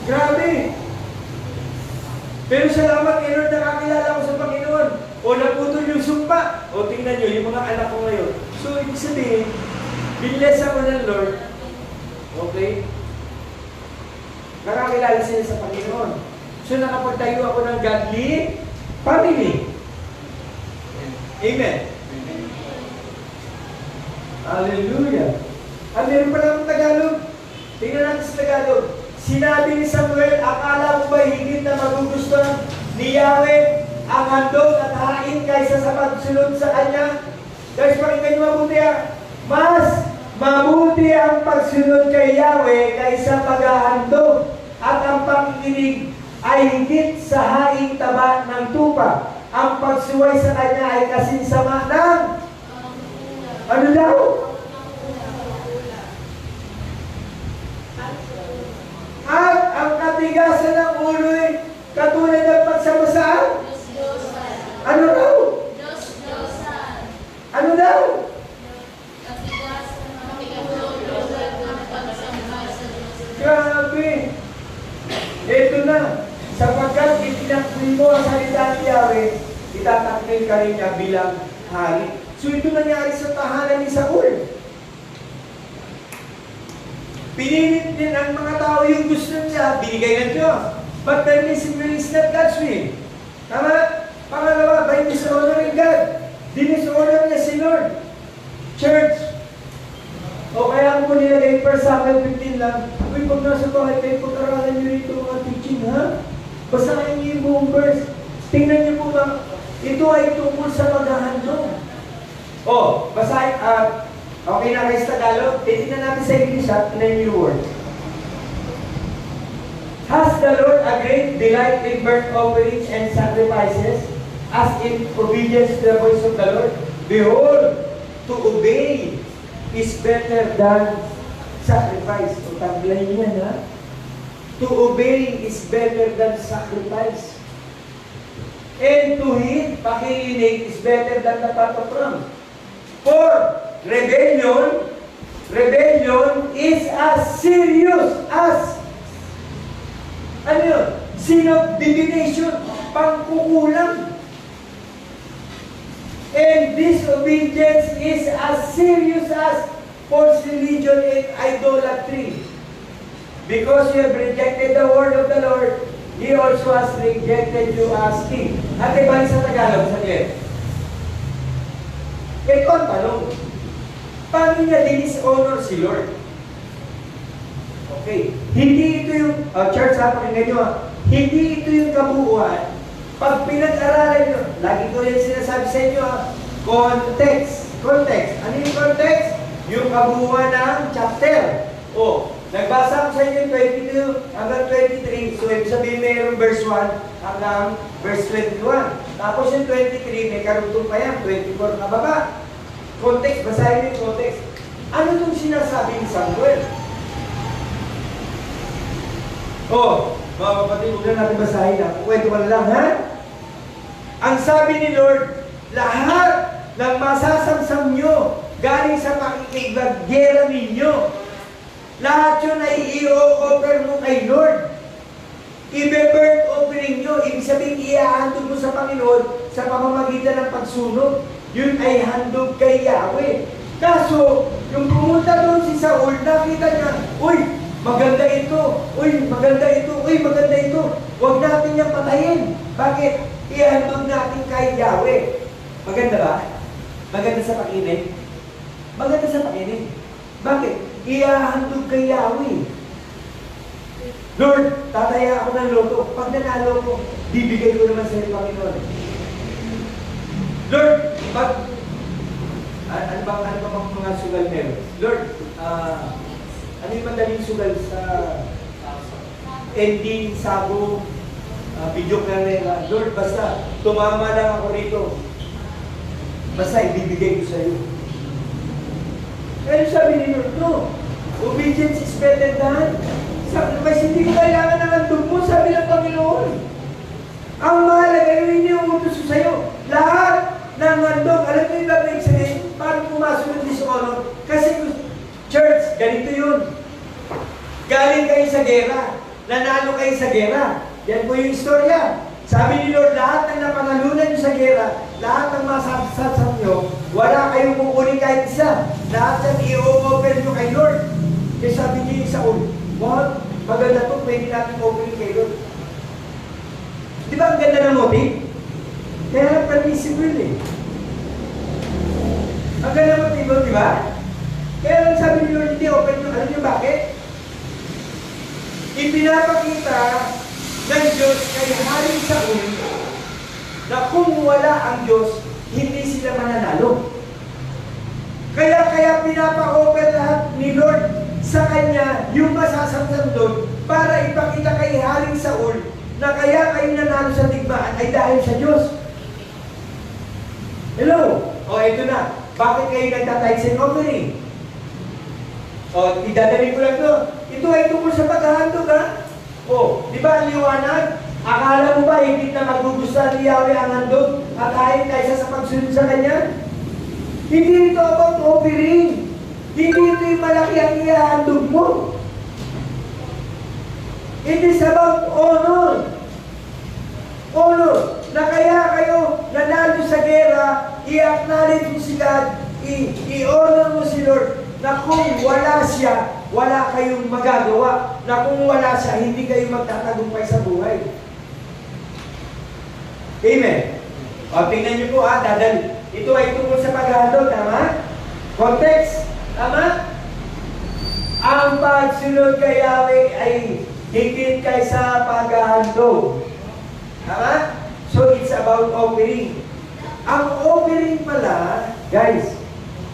Grabe. Pero salamat kay Lord, nakakilala ko sa Panginoon. O naputol yung sumpa. O tingnan nyo, yung mga anak ko ngayon. So, ibig sabihin, binless ako ng Lord. Okay? Nakakilala sila sa Panginoon. So, nakapagtayo ako ng godly family. Amen. Hallelujah. Meron pa lang Tagalog. Tingnan natin sa Tagalog. Sinabi ni Samuel, akala mo ba higit na magugustuhan ni Yahweh ang handog at hain kaysa sa pagsunod sa Kanya? Guys, pakinggan nyo mabuti mas mabuti ang pagsunod kay Yahweh kaysa paghahandog at ang pakikinig ay higit sa haing taba ng tupa. Ang pagsuway sa Kanya ay kasinsama ng ano daw? At ang katigasan ng ulo'y katulad ng pagsamasaan? Ano daw? Ano daw? Grabe! Ito na. Sapagkat itinakbil mo ang salita ni Yahweh, itatakbil ka rin niya bilang hari. So ito nangyari sa tahanan ni Saul. Pinilit din ang mga tao yung gusto niya, binigay ng Diyos. But permissible is not God's will. Tama? Pangalawa, by dishonoring God. Dinishonor niya si Lord. Church. O kaya kung nilagay 1 Samuel 15 lang, uy, pag nasa bahay kayo, pag-aralan niyo rito mga teaching, ha? Basahin niyo yung buong verse. Tingnan niyo po ba, ito ay tungkol sa paghahandog. O, basahin, okay na kayo sa Tagalog, titignan natin sa English at tingnan niyo yung word. Has the Lord a great delight in burnt offerings and sacrifices, as in obedience to the voice of the Lord? Behold, to obey is better than sacrifice. O tagline yan, ha? To obey is better than sacrifice. And to heed, pakikinig, is better than the fat of ram. For rebellion rebellion is as serious as, ano yun? Sin of divination, pangkukulang. And disobedience is as serious as false religion and idolatry. Because you have rejected the word of the Lord, He also has rejected you as king. At ibalik sa Tagalog, saglit. Ito ang tanong. Paano niya dishonor si Lord? Okay. Hindi ito yung, church ha, pakinggan nyo ha. Hindi ito yung kabuuan. Pag pinag-aralan nyo, lagi ko yung sinasabi sa inyo ha, context. Context. Ano yung context? Yung kabuuan ng chapter. Nagbasa ko sa inyo 22 hanggang 23. So, ibig sabihin mayroong verse 1 hanggang verse 21. Tapos yung 23, may karugtong pa yan. 24 na baba. Context, basahin yung context. Ano itong sinasabi ni Samuel? Mga kapatid, huwag na natin basahin na. Kwento ko na lang, ha? Ang sabi ni Lord, lahat ng masasamsam nyo galing sa pakikigbagera ninyo, lahat yun ay i-offer mo kay Lord. I-burn offering nyo, ibig sabihin iahandog mo sa Panginoon sa pamamagitan ng pagsunog. Yun ay handog kay Yahweh. Kaso, yung pumunta doon si Saul, nakita niya, uy, maganda ito, uy, maganda ito, uy, maganda ito. Huwag natin niyang patayin. Bakit? Ihandog natin kay Yahweh. Maganda ba? Maganda sa pakinig? Maganda sa pakinig. Bakit? Iahandog kay Yahweh. Lord, tataya ako ng loto. Pag nanalo ko, bibigay ko naman sa iyo, Panginoon. Lord, ano bang mga sugal meron? Lord, ano yung madaling sugal sa ending, sabo, video camera? Lord, basta tumama lang ako rito. Basta ibibigay ko sa iyo. Kaya sabi ni Lord, no, obedience is better than sacrifice. Hindi ko kailangan ng handog mo, sabi ng Panginoon. Ang mahalaga yung iniuutos ko sa iyo. Lahat ng handog, alam mo yung ibig sabihin, paano pumasok ng dishonor? Kasi, church, ganito yun. Galing kayo sa gera, nanalo kayo sa gera. Yan po yung istorya. Sabi ni Lord, lahat ng napanalunan nyo sa gera, lahat ng masasasam nyo, wala kayong kukunin kahit isa. Lahat ng i-offer nyo kay Lord. Kaya sabi niyo yung Saul, wow, maganda to, pwede natin offering kay Lord. Di ba ang ganda ng motive? Kaya permissible eh. Ang ganda ng motive, di ba? Kaya lang sabi ni Lord, hindi open nyo. Alam nyo bakit? Ipinapakita ng Diyos kay Haring Saul na kung wala ang Diyos, hindi sila mananalo. Kaya pinapa-offer lahat ni Lord sa kanya yung masasamsam doon para ipakita kay Haring Saul na kaya kayo nanalo sa digmaan ay dahil sa Diyos. Hello? Ito na. Bakit kayo nagtatides and offering? Idadali ko lang to. Ito ay tungkol sa paghahandog, ha? Di ba ang liwanag? Akala mo ba higit na magugustuhan ni Yahweh ang handog at ayon kaysa sa pagsunod sa Kanya? Hindi ito about offering. Hindi ito yung malaki ang ihahandog mo. It is about honor. Honor. Na kaya kayo nanalo sa gera, i-acknowledge mo si God, i-honor mo si Lord, na kung wala siya, wala kayong magagawa. Na kung wala siya, hindi kayo magtatagumpay sa buhay. Amen. Tingnan niyo po, ito ay tungkol sa paghahandog, tama? Context, tama? Ang pagsunod kay Yahweh ay higit kaysa paghahandog. Tama? So, it's about offering. Ang offering pala, guys,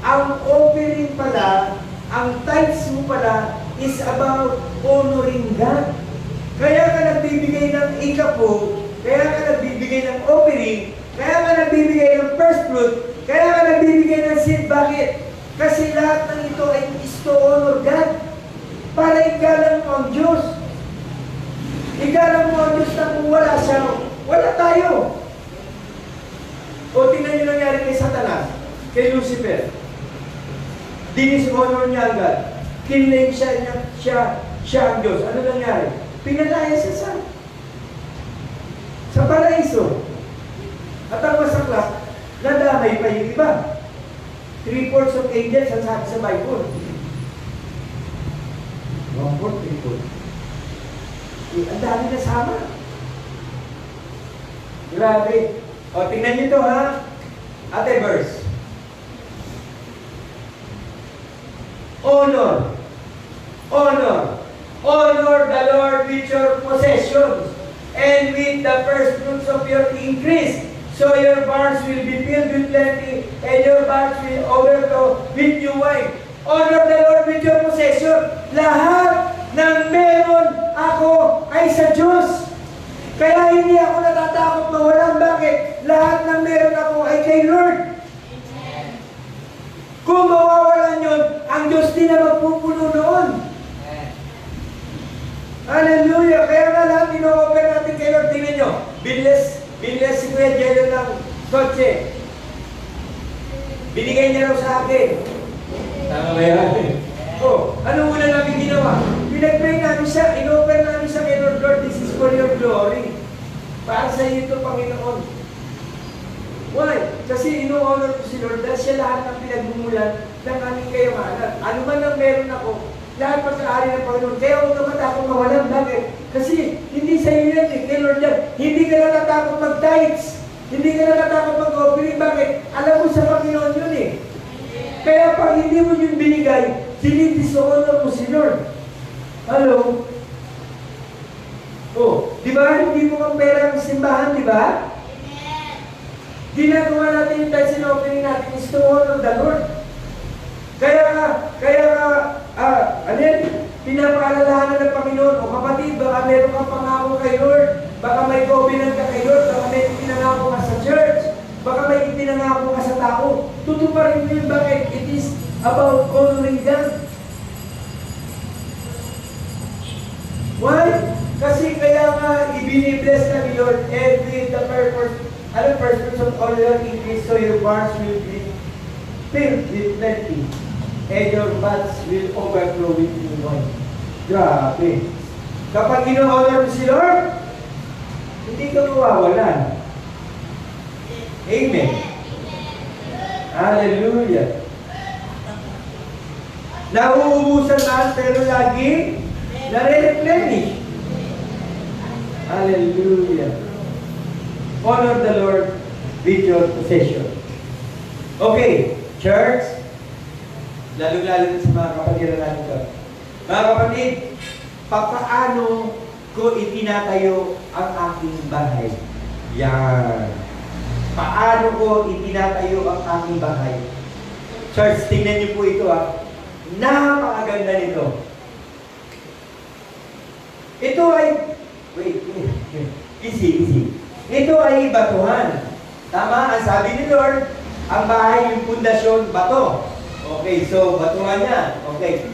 ang offering pala, ang tithes mo pala, is about honoring God. Kaya ka nagbibigay ng ikapo, kaya ka nagbibigay ng offering, kaya ka nagbibigay ng first fruit, kaya ka nagbibigay ng seed. Bakit? Kasi lahat ng ito ay is to honor God. Para igalang mo ang Diyos. Igalang mo ang Diyos na kung wala siya, wala tayo. Tingnan nyo nangyari kay Satanas, kay Lucifer. Dinishonor niya agad. Kinlame siya ang Diyos. Ano nangyari? Pinalaya siya sa paraiso. At ang masaklap, nadamay pa yung iba. 3/4 of angels ang sabi sa Bible. 1/4, 3/4. Ang dami na sama. Grabe. O, tingnan niyo ito ha. Ate verse. Honor. Honor. Honor the Lord with your possessions and with the first fruits of your increase. So your barns will be filled with plenty and your barns will overflow with new wine. Honor the Lord with your possession. Lahat ng meron ako ay sa Diyos. Kaya hindi ako natatakot mawalan. Bakit? Lahat ng meron ako ay kay Lord. Kung mawawalan yun, ang Diyos din na magpupuno noon. Hallelujah! Kaya nga lahat ino-open natin kay Lord. Tingnan nyo, binless si Kuya Jello ng kotse. Binigay niya raw sa akin. Tama ba yan? Oh, ano muna namin ginawa? Pinag-pray namin siya, in-open namin siya kay Lord. Lord, this is for your glory. Para sa iyo ito, Panginoon. Why? Kasi ino-honor ko si Lord dahil siya lahat ng pinagmumulan ng aming kayamanan. Ano man ang meron ako, lahat pagkaari ng Panginoon. Kaya huwag ka matakot mawalan. Bakit? Kasi hindi sa iyo yan eh. Kay Lord yan. Hindi ka na natakot mag-tithes. Hindi ka na natakot mag-offering. Bakit? Alam mo sa Panginoon yun eh. Kaya pag hindi mo yung binigay, sinidishonor mo si Lord. Hello? Oh, di ba? Hindi mo ang pera ng simbahan, di ba? Ginagawa natin yung tithes and offering natin is to honor the Lord. Kaya ano yan? Pinapaalalahanan ng Panginoon, o kapatid, baka meron kang pangako kay Lord, baka may covenant ka kay Lord, baka may pinangako ka sa church, baka may pinangako ka sa tao. Tutuparin mo yun, bakit? It is about honoring God. Why? Kasi kaya nga, ibinibless na ni Lord every the purpose, first fruits of all your increase, so your barns will be filled with plenty, and your vats will overflow with new wine. Grabe. Kapag ino-honor mo si Lord, hindi ka mawawalan. Amen. Hallelujah. Nauubusan man, pero lagi nare-replenish. Hallelujah. Honor the Lord with your possession. Okay, church, lalo-lalo sa mga kapatid natin ito. Mga kapatid, papaano ko itinatayo ang aking bahay? Yan. Paano ko itinatayo ang aking bahay? Church, tingnan niyo po ito Napakaganda nito. Ito ay, easy. Ito ay batuhan. Tama, ang sabi ni Lord, ang bahay yung pundasyon, bato. Okay, so batuhan niya. Okay.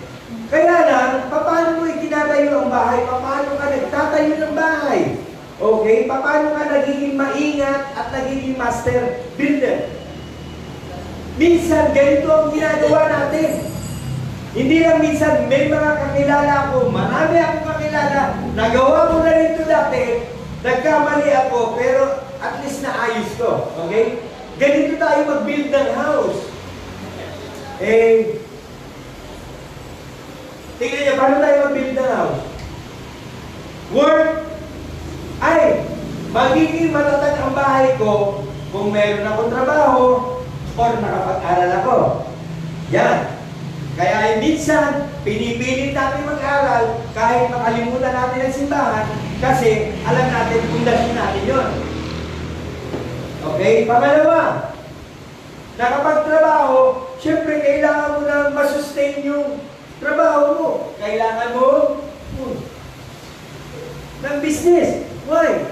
Kaya lang, paano mo itinatayo ang bahay? Paano ka nagtatayo ng bahay? Okay, paano ka nagiging maingat at nagiging master builder? Minsan, ganito ang ginagawa natin. Hindi lang minsan, may mga kakilala ako, marami akong kakilala, nagawa ko na rin ito dati, nagkamali ako, pero at least naayos ko. Okay? Ganito tayo mag-build ng house. Tingnan niyo, paano tayo mag-build ng house? Work. Magiging matatag ang bahay ko kung meron akong trabaho or nakapag-aral ako. Yan. Kaya minsan, pinipilit natin mag-aral kahit makalimutan natin ang simbahan kasi alam natin pundasyon natin yun. Okay? Pangalawa, nakapagtrabaho, syempre kailangan mo na masustain yung trabaho mo. Kailangan mo ng business. Why?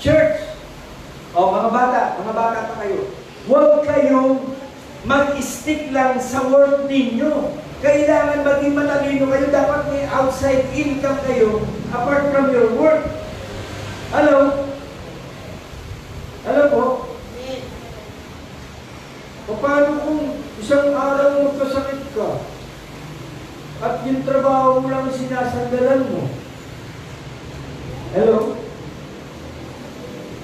Church. Mga bata pa kayo. Huwag kayong mag-stick lang sa work ninyo. Kailangan maging matalino kayo. Dapat may outside income kayo apart from your work. Hello? Hello po? O paano kung isang araw magkasakit ka. At yung trabaho mo lang sinasandalan mo. Hello?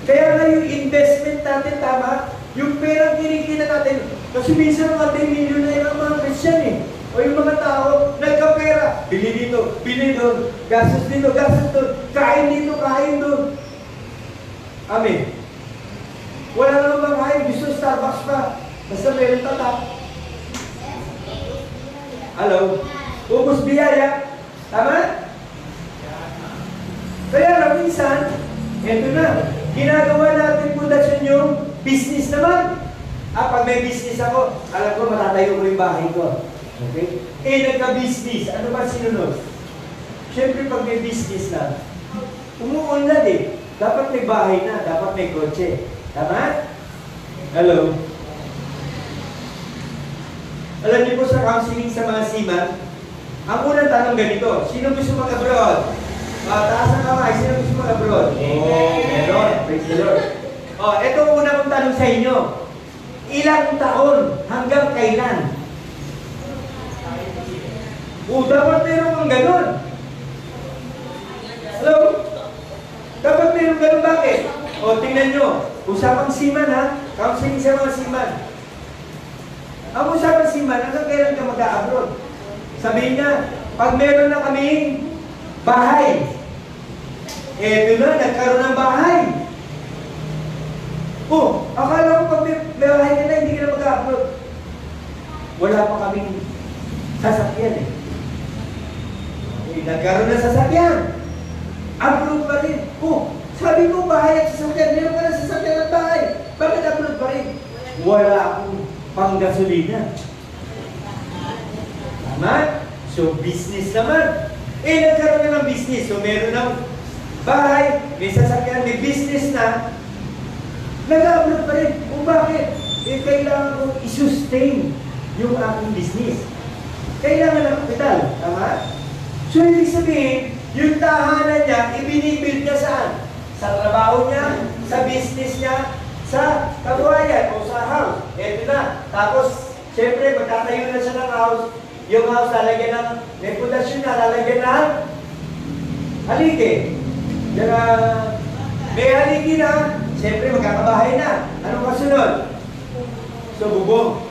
Kaya nga yung investment natin, tama? Yung perang kinikita natin, kasi minsan mga millionaire ang mga Christian eh. O yung mga tao, nagkapera, bili dito, bili doon, gastos dito, gastos doon, kain dito, kain doon. Amen. Wala naman makain, gusto Starbucks pa. Basta meron tatak. Hello? Ubus biyaya. Tama? Kaya lang minsan, eto na, ginagawa natin pundasyon yung business naman. Pag may business ako, alam ko matatayo ko yung bahay ko. Okay? Nagka-business. Ano ba sinunod? Siyempre, pag may business na, umuunlad eh. Dapat may bahay na, dapat may kotse. Tama? Hello? Alam niyo po sa counseling sa mga seaman, ang unang tanong ganito, sino gusto mag-abroad? Taas ang kamay, sino gusto mag-abroad? Meron. Praise the Lord. Ito ang unang kong tanong sa inyo. Ilang taon hanggang kailan? Dapat meron kang ganun. Hello? Dapat meron ganun, bakit? Tingnan nyo. Usapang seaman ha. Counseling sa mga seaman. Ang usapang seaman, hanggang kailan ka mag-abroad? Sabihin niya, pag meron na kaming bahay, eto na, nagkaroon ng bahay. Akala ko pag may bahay ka na, hindi ka na mag-abroad. Wala pa kaming sasakyan eh. Nagkaroon ng sasakyan. Abroad pa rin. Sabi ko bahay at sasakyan, meron ka na sasakyan at bahay. Bakit abroad pa rin? Wala akong pang-gasolina. Tama? So, business naman. Nagkaroon na ng business. So, meron ng bahay, may sasakyan, may business na. Nag-abroad pa rin. Bakit? Kailangan kong i-sustain yung aking business. Kailangan ng kapital. Tama? So, ibig sabihin, yung tahanan niya, ibinibuild niya saan? Sa trabaho niya, sa business niya, sa kabuhayan o sa house. Ito na. Tapos, siyempre, magtatayo na siya ng house. Yung house, lalagyan ng, may pundasyon na, lalagyan ng haligi. May haligi na, siyempre, magkakabahay na. Anong kasunod? So, bubong.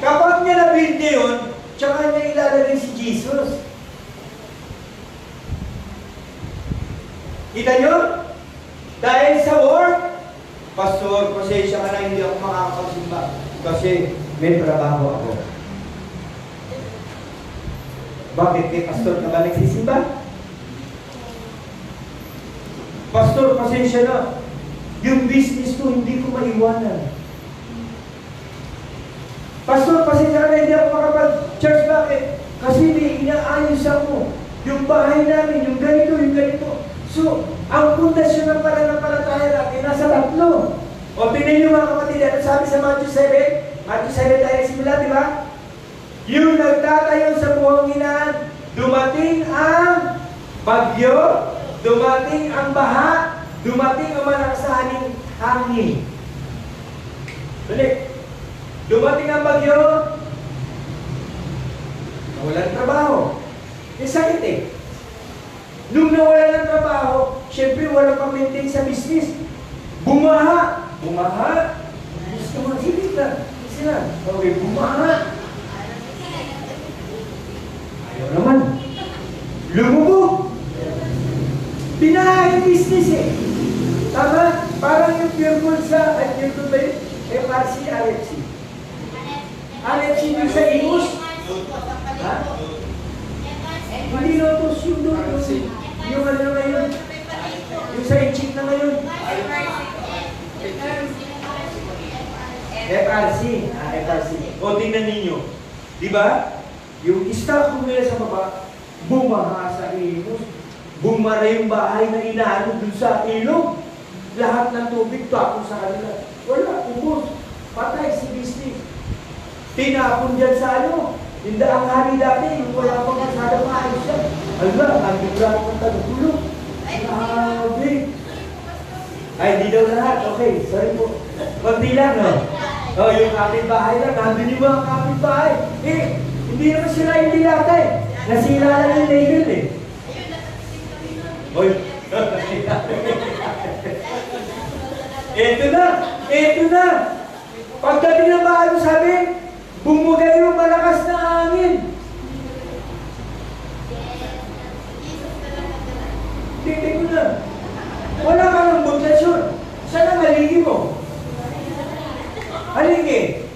Kapag niya na-build niya yun, tsaka niya ilalagay si Jesus. Kita nyo? Dahil sa work, Pastor, pasensya ka na hindi ako makakapagsimba kasi may trabaho ako. Bakit? Kay Pastor ka ba nagsisimba? Pastor, pasensya na. Yung business ko, hindi ko maiwanan. Pastor, pasensya na hindi ako makapag-church. Bakit? Kasi may inaayos ako. Yung bahay namin, yung ganito, yung ganito. So, ang pundasyon ng pananampalataya natin nasa tatlo. Tingnan niyo mga kapatid, ano sabi sa Matthew 7? Matthew 7 tayo simula, di ba? Yung nagtatayo sa buhanginan, dumating ang bagyo, dumating ang baha, dumating ang malakas na hangin. Balik. Dumating ang bagyo, nawalan trabaho. Sakit eh. Nung nawala ng trabaho, syempre wala pang maintain sa business. Bumaha. Gusto mo, sige ka. Sila. Okay, bumaha. Ayaw naman. Lumubog. Binaha yung business eh. Tama? Parang yung pure gold sa, pure gold ba yun? FRC, RFC. RFC yung sa Imus. Ha? Hindi lotus yung lotus. Yung ano na ngayon? Yung sa inchik na ngayon? FRC. FRC. Tingnan ninyo. Diba? Yung stock nila sa baba, bumaha sa Imus. Bumara yung bahay na inaano dun sa ilog. Lahat ng tubig tapos sa kanila. Wala, ubos. Patay si business. Tinapon dyan sa ano. Hindi ang hari dati, yung wala pang kasada maayos siya. Ala, ang bigla ng tagulog. Grabe. Ay, di daw lahat. Okay, sorry po. Kunti lang, no? Oh, yung kapitbahay lang, nandun yung mga kapitbahay. Eh, hindi naman sila yung dilata eh. Nasira lang yung label eh. Hoy, eto na. Pagdating ng bahay mo, sabi, bumugay yung malakas na hangin. Tingnan ko na. Wala ka ng bundasyon. Saan ang haligi mo? Haligi.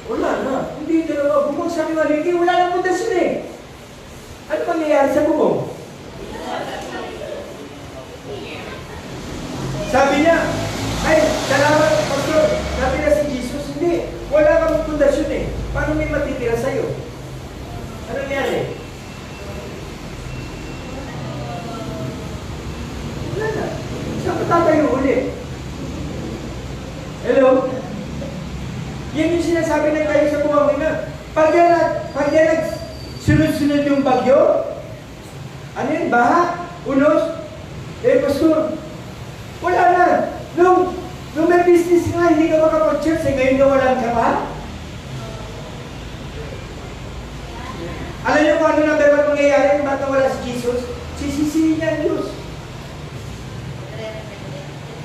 Wala na. Hindi dalawa. Bumagsak yung haligi. Wala ng bundasyon eh. Ano mangyayari sa bubong? Sabi niya, ay, salamat, Pastor. Sabi na si Jesus, hindi. Wala kang bundasyon eh. Paano may matitira sa'yo? Ano nangyari? Wala na. Saan ka tatayo ulit? Hello? Yan yung sinasabi ng kayo sa buhangin na. Pag yan sunod-sunod yung bagyo, ano yun? Baha? Unos? Eh, Pastor, wala na. Nung may business nga, hindi ka makapag-church, eh, ngayon nawalan ka pa? Alam niyo kung ano na dapat mangyayari, ba't nawala si Jesus? Sisisihin niya ang Diyos.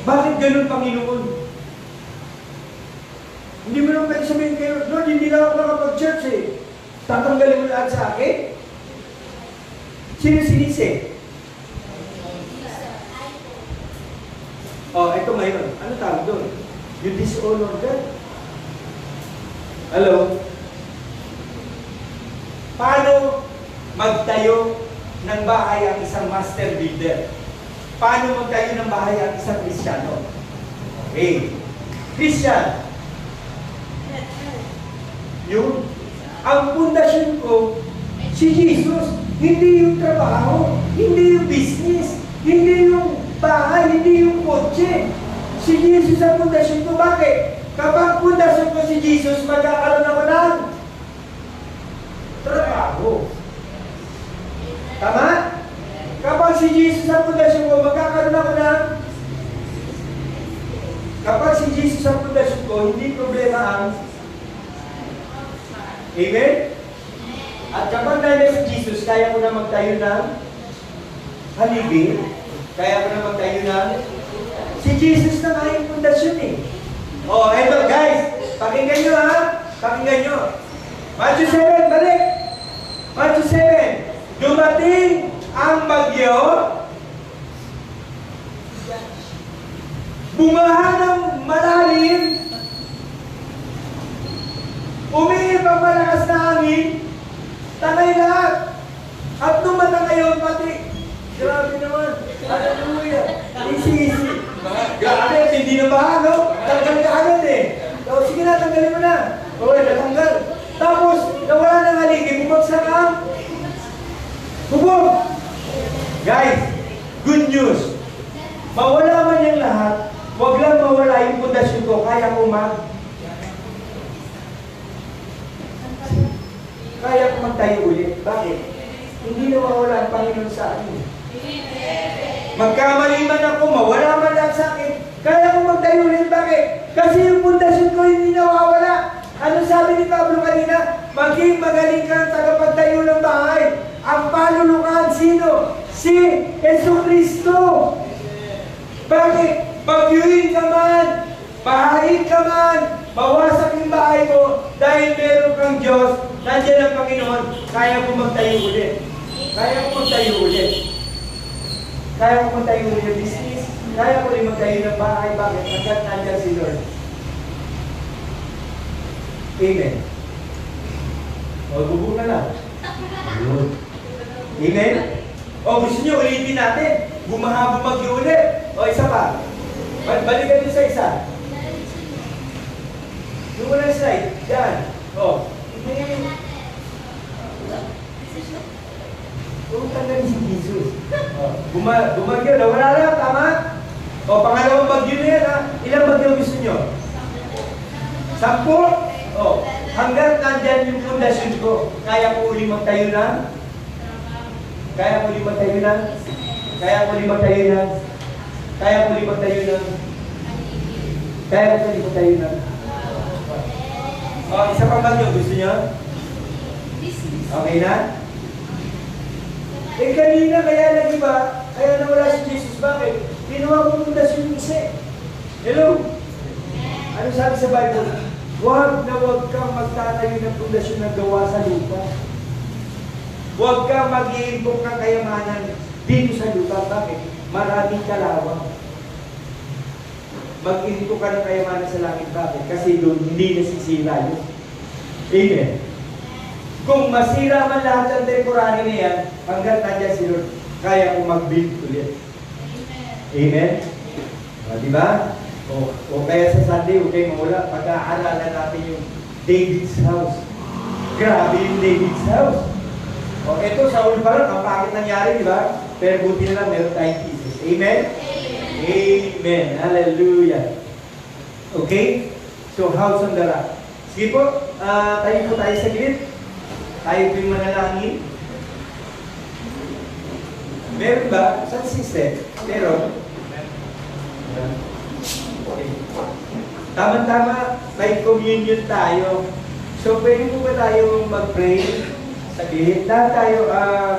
Bakit ganun, Panginoon? Hindi mo naman pwede sabihin kayo, Lord, hindi na ako nakapag-church eh. Tatanggalin mo lahat sa akin? Sino sinisi? Oh, ito ngayon. Ano tawag doon? You dishonor God. Hello? Paano magtayo ng bahay ang isang master builder? Paano magtayo ng bahay ang isang Kristiyano? Okay. Christian. Yun. Ang pundasyon ko, si Jesus. Hindi yung trabaho, hindi yung business, hindi yung bahay, hindi yung kotse. Si Jesus ang pundasyon ko. Bakit? Kapag pundasyon ko si Jesus, magkakaroon ako ng trabaho. Tama? Kapag si Jesus ang pundasyon ko, magkakaroon ako ng... Kapag si Jesus ang pundasyon ko, hindi problema ang... Amen? At kapag dahil si Jesus, kaya ko na magtayo ng haligi. Kaya ko na magtayo ng... Si Jesus na nga yung pundasyon eh. Oh, eto guys, pakinggan nyo ha. Pakinggan nyo. Matthew 7, balik. Matthew 7. Dumating ang bagyo. Bumaha ng malalim. Umiip ang malakas na hangin. Tanay lahat. At nung ngayon, pati. Grabe naman. Hallelujah. Easy. Grabe, hindi na baha, no? Tanggal ka agad eh. So, sige na, tanggalin mo na. Okay, natanggal. Tapos, nawala ng haligi, bumagsak ang bubog. Guys, good news. Mawala man yung lahat, huwag lang mawala yung pundasyon ko, kaya ko kaya ko magtayo ulit. Bakit? Hindi na mawala ang Panginoon sa akin. Magkamali man ako, mawala man lang sa akin, kaya ko magtayo ulit. Bakit? Kasi yung pundasyon ko hindi nawawala. Ano sabi ni Pablo kanina? Maging magaling kang tagapagtayo ng bahay. Ang palulukan sino? Si Jesucristo. Bakit? Bagyuin ka man, bahayin ka man, mawasak yung bahay mo, dahil meron kang Diyos, nandiyan ang Panginoon, kaya ko magtayo ulit. Kaya ko magtayo ulit. Kaya ko magtayo ulit yung business. Kaya ko rin magtayo ng bahay. Bakit? Hanggat nandiyan si Lord. Amen. O, bubog na lang. Amen? O, gusto nyo ulitin natin. Bumaha, bumagyo ulit. O, isa pa. Balikan nyo sa isa. Yung unang slide. Yan. O. Pumunta na si Jesus. Bumagyo. Nawala na. Tama? O, pangalawang bagyo na yan. Ha? Ilang bagyo gusto nyo? 10? O. Hanggang nandyan yung pundasyon ko. Kaya ko uli magtayo na? Kaya ko uli magtayo na? Kaya ko uli magtayo na? Kaya ko uli magtayo na? Kaya ko uli magtayo na? O, isa pang bagyo. Gusto nyo? Okay na? Kanina kaya nag-iba, kaya nawala si Jesus. Bakit? Ginawa mo pundasyon yung isa. Hello? Ano sabi sa Bible? Huwag na huwag kang magtatayo ng pundasyon na gawa sa lupa. Huwag kang mag-iimbok ng kayamanan dito sa lupa. Bakit? Maraming kalawang. Mag-iimbok ka ng kayamanan sa langit. Bakit? Kasi doon hindi nasisira yun. Amen. Kung masira man lahat ng temporary na yan, hanggang nandiyan si Lord, kaya kong mag-build ulit. Amen? Diba? O kaya sa Sunday, huwag kayong mawala, pag-aaralan natin yung David's house. Grabe yung David's house. O eto, Saul pa lang, ang pangit nangyari, diba? Pero buti na lang, meron tayong Jesus. Amen? Amen. Hallelujah. Okay? So, house on the rock. Sige po, tayo po tayo sa gilid. Tayo po yung manalangin. Meron ba? Saan system? Meron. Okay. Tama-tama, may communion tayo. So, pwede po ba tayo mag-pray sa gilid? Lahat tayo,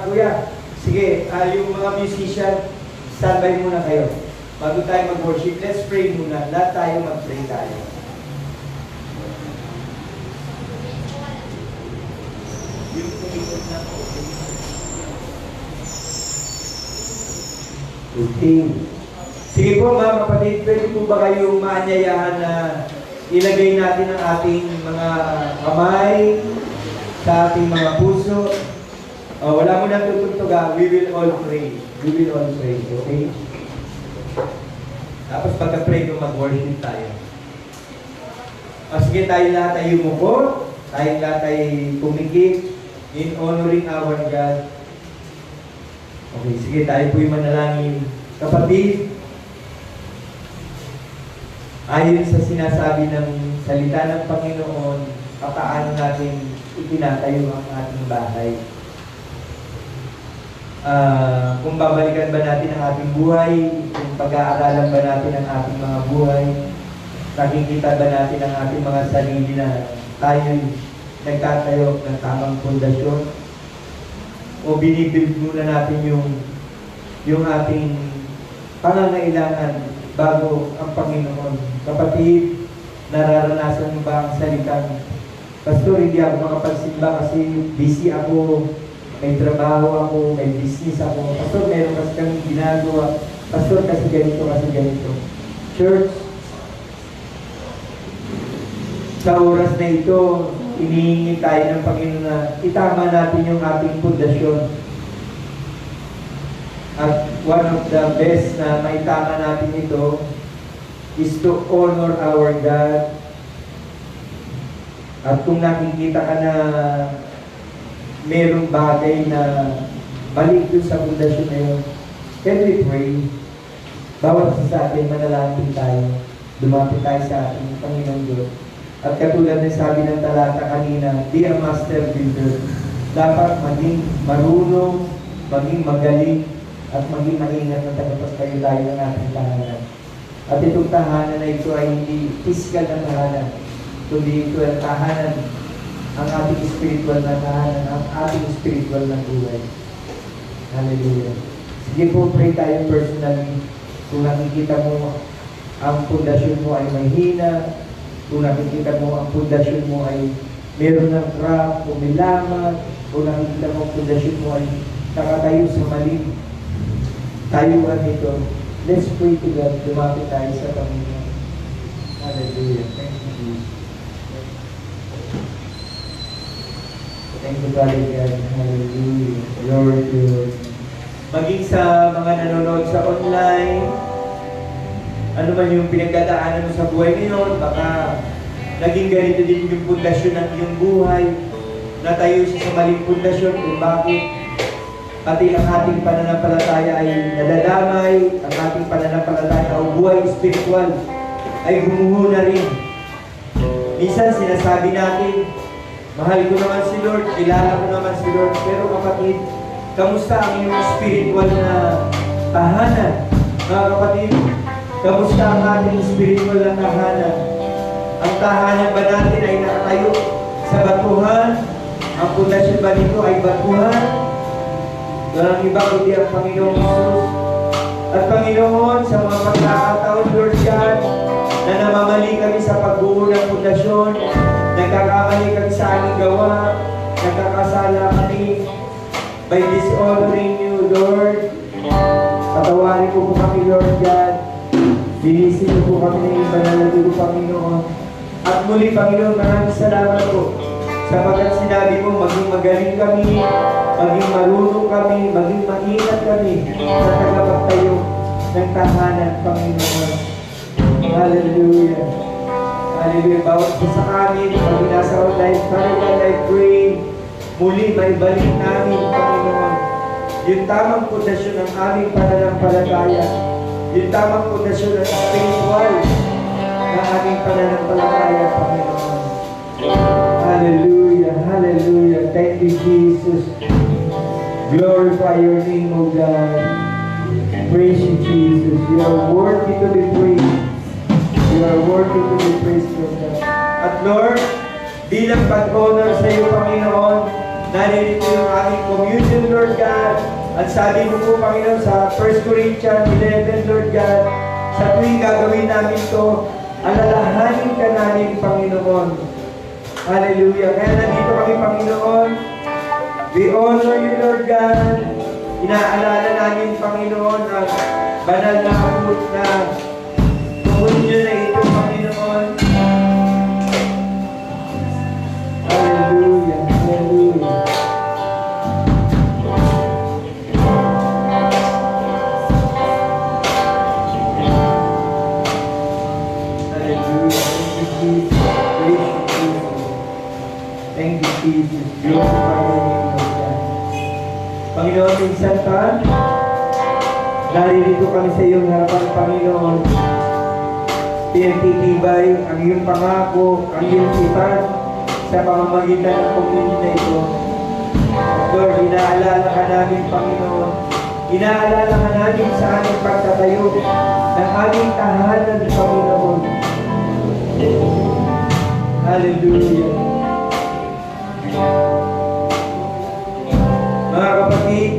kuya, sige, yung mga musician, standby muna kayo. Bago tayo mag-worship, let's pray muna. Lahat tayo mag-pray tayo. Yung kumikot na po. Okay. Sige po mga kapatid, pwede po ba kayong maanyayahan na ilagay natin ang ating mga kamay sa ating mga puso? Wala mo nang tutugtog, we will all pray. We will all pray, okay? Tapos pagka-pray ko, mag-worship tayo. Sige, tayo lahat ay umupo, tayo lahat ay pumikit in honoring our God. Okay, sige, tayo po'y manalangin. Kapatid, ayon sa sinasabi ng salita ng Panginoon, paano natin itinatayo ang ating bahay. Kung babalikan ba natin ang ating buhay, kung pag-aaralan ba natin ang ating mga buhay, nakikita ba natin ang ating mga sarili na tayo'y nagtatayo ng tamang pundasyon, o binibuild muna natin yung ating pangangailangan bago ang Panginoon. Kapatid, nararanasan mo ba ang salitang, Pastor, hindi ako makapagsimba kasi busy ako, may trabaho ako, may business ako. Pastor, meron kasi kami ginagawa. Pastor, kasi ganito, kasi ganito. Church, sa oras na ito, inihingi tayo ng Panginoon na itama natin yung ating pundasyon. At one of the best na maitama natin ito is to honor our God. At kung nakikita ka na merong bagay na mali doon sa pundasyon na yun, can we pray? Bawat isa sa atin, manalangin tayo. Lumapit tayo sa ating Panginoon Diyos. At katulad na sabi ng talata kanina, be a master builder. Dapat maging marunong, maging magaling, at maging maingat na tagapagtayo tayo ng ating tahanan. At itong tahanan na ito ay hindi physical na tahanan, kundi ito ang tahanan, ang ating spiritual na tahanan, ang ating spiritual na buhay. Hallelujah. Sige po, pray tayo personally. Kung nakikita mo ang pundasyon mo ay mahina, kung nakikita mo ang pundasyon mo ay meron ng crack o may lamat, kung nakikita mo ang pundasyon mo ay nakatayo sa mali tayuan nito, let's pray to God, lumapit tayo sa Panginoon. Hallelujah. Thank you, Jesus. Thank you, Father God. Hallelujah. Lord, Lord. Maging sa mga nanonood sa online, ano man yung pinagdadaanan mo sa buhay ngayon, baka naging ganito din yung pundasyon ng iyong buhay, natayo siya sa maling pundasyon kung bakit pati ang ating pananampalataya ay nadadamay, ang ating pananampalataya o buhay spiritual ay gumuho na rin. Minsan sinasabi natin, mahal ko naman si Lord, kilala ko naman si Lord, pero kapatid, kamusta ang iyong spiritual na tahanan? Mga kapatid, kamusta ang ating spiritual na tahanan? Ang tahanan ba natin ay nakatayo sa batuhan? Ang pundasyon ba nito ay batuhan? Walang iba kundi ang Panginoong Jesus. At Panginoon, sa mga pagkakataon, Lord God, na namamali kami sa pagbuo ng pundasyon, nagkakamali kami sa aming gawa, nagkakasala kami by dishonoring you, Lord. Patawarin ko po kami, Lord God. Linisin niyo po kami ng banal na dugo, Panginoon. At muli, Panginoon, maraming salamat po. Sapagkat sinabi mo, maging magaling kami, maging marunong kami, maging maingat kami sa tagapagtayo ng tahanan, Panginoon. Hallelujah. Hallelujah. Bawat po sa amin, pag nasa online, Father God, I pray, muli maibalik namin, Panginoon, yung tamang pundasyon ng aming pananampalataya, yung tamang pundasyon ng spiritual ng aming pananampalataya, Panginoon. Hallelujah, hallelujah. Thank you, Jesus. Glorify your name, O God. Praise you, Jesus. You are worthy to be praised. You are worthy to be praised, O God. At Lord, bilang pag-honor sa iyo, Panginoon, naririto yung aming communion, Lord God. At sabi mo po, Panginoon, sa 1 Corinthians 11, Lord God, sa tuwing gagawin namin ito, alalahanin ka namin, Panginoon. Hallelujah. Kaya nandito kami, Panginoon. We honor you, Lord God. Inaalala namin, Panginoon, ang banal na abot na communion na ito, Panginoon. Hallelujah. Hallelujah. Thank you, Jesus. Glorify your name, Lord God. Panginoon, minsan pa, naririto kami sa iyong harapan, Panginoon. Pinagtitibay ang iyong pangako, ang iyong sipan sa pamamagitan ng communion na ito. Lord, inaalala ka namin, Panginoon. Inaalala ka namin sa aming pagtatayo ng aming tahanan, Panginoon. Hallelujah. Mga kapatid,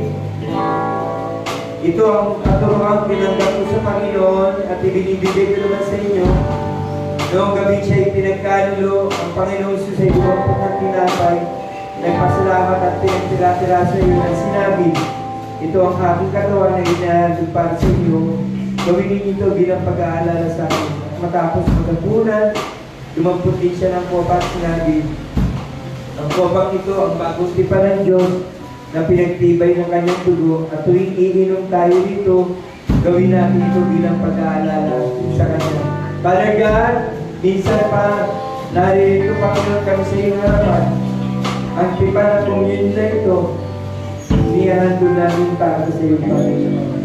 ito ang katuruan pinanggap ko sa Panginoon at ibinibigay ko naman sa inyo. Noong gabi siya pinagkanulo, ang Panginoon Jesus ay dumampot ng tinapay, nagpasalamat at pinagtira-tira sa iyo ng sinabi, ito ang aking katawan na inahandog para sa inyo. Gawin ninyo ito bilang pag-aalala sa akin. At matapos magkapunan, dumampot din siya ng kopa at sinabi, ang kopang ito ang bagong tipan ng Diyos na pinagtibay ng kanyang dugo at tuwing iinom tayo dito, gawin natin ito bilang pag-aalala sa kanya. Father God, minsan pa naririto Panginoon kami sa iyong harapan. Ang tipan ng communion na ito, niyahandog namin para sa iyong Panginoon.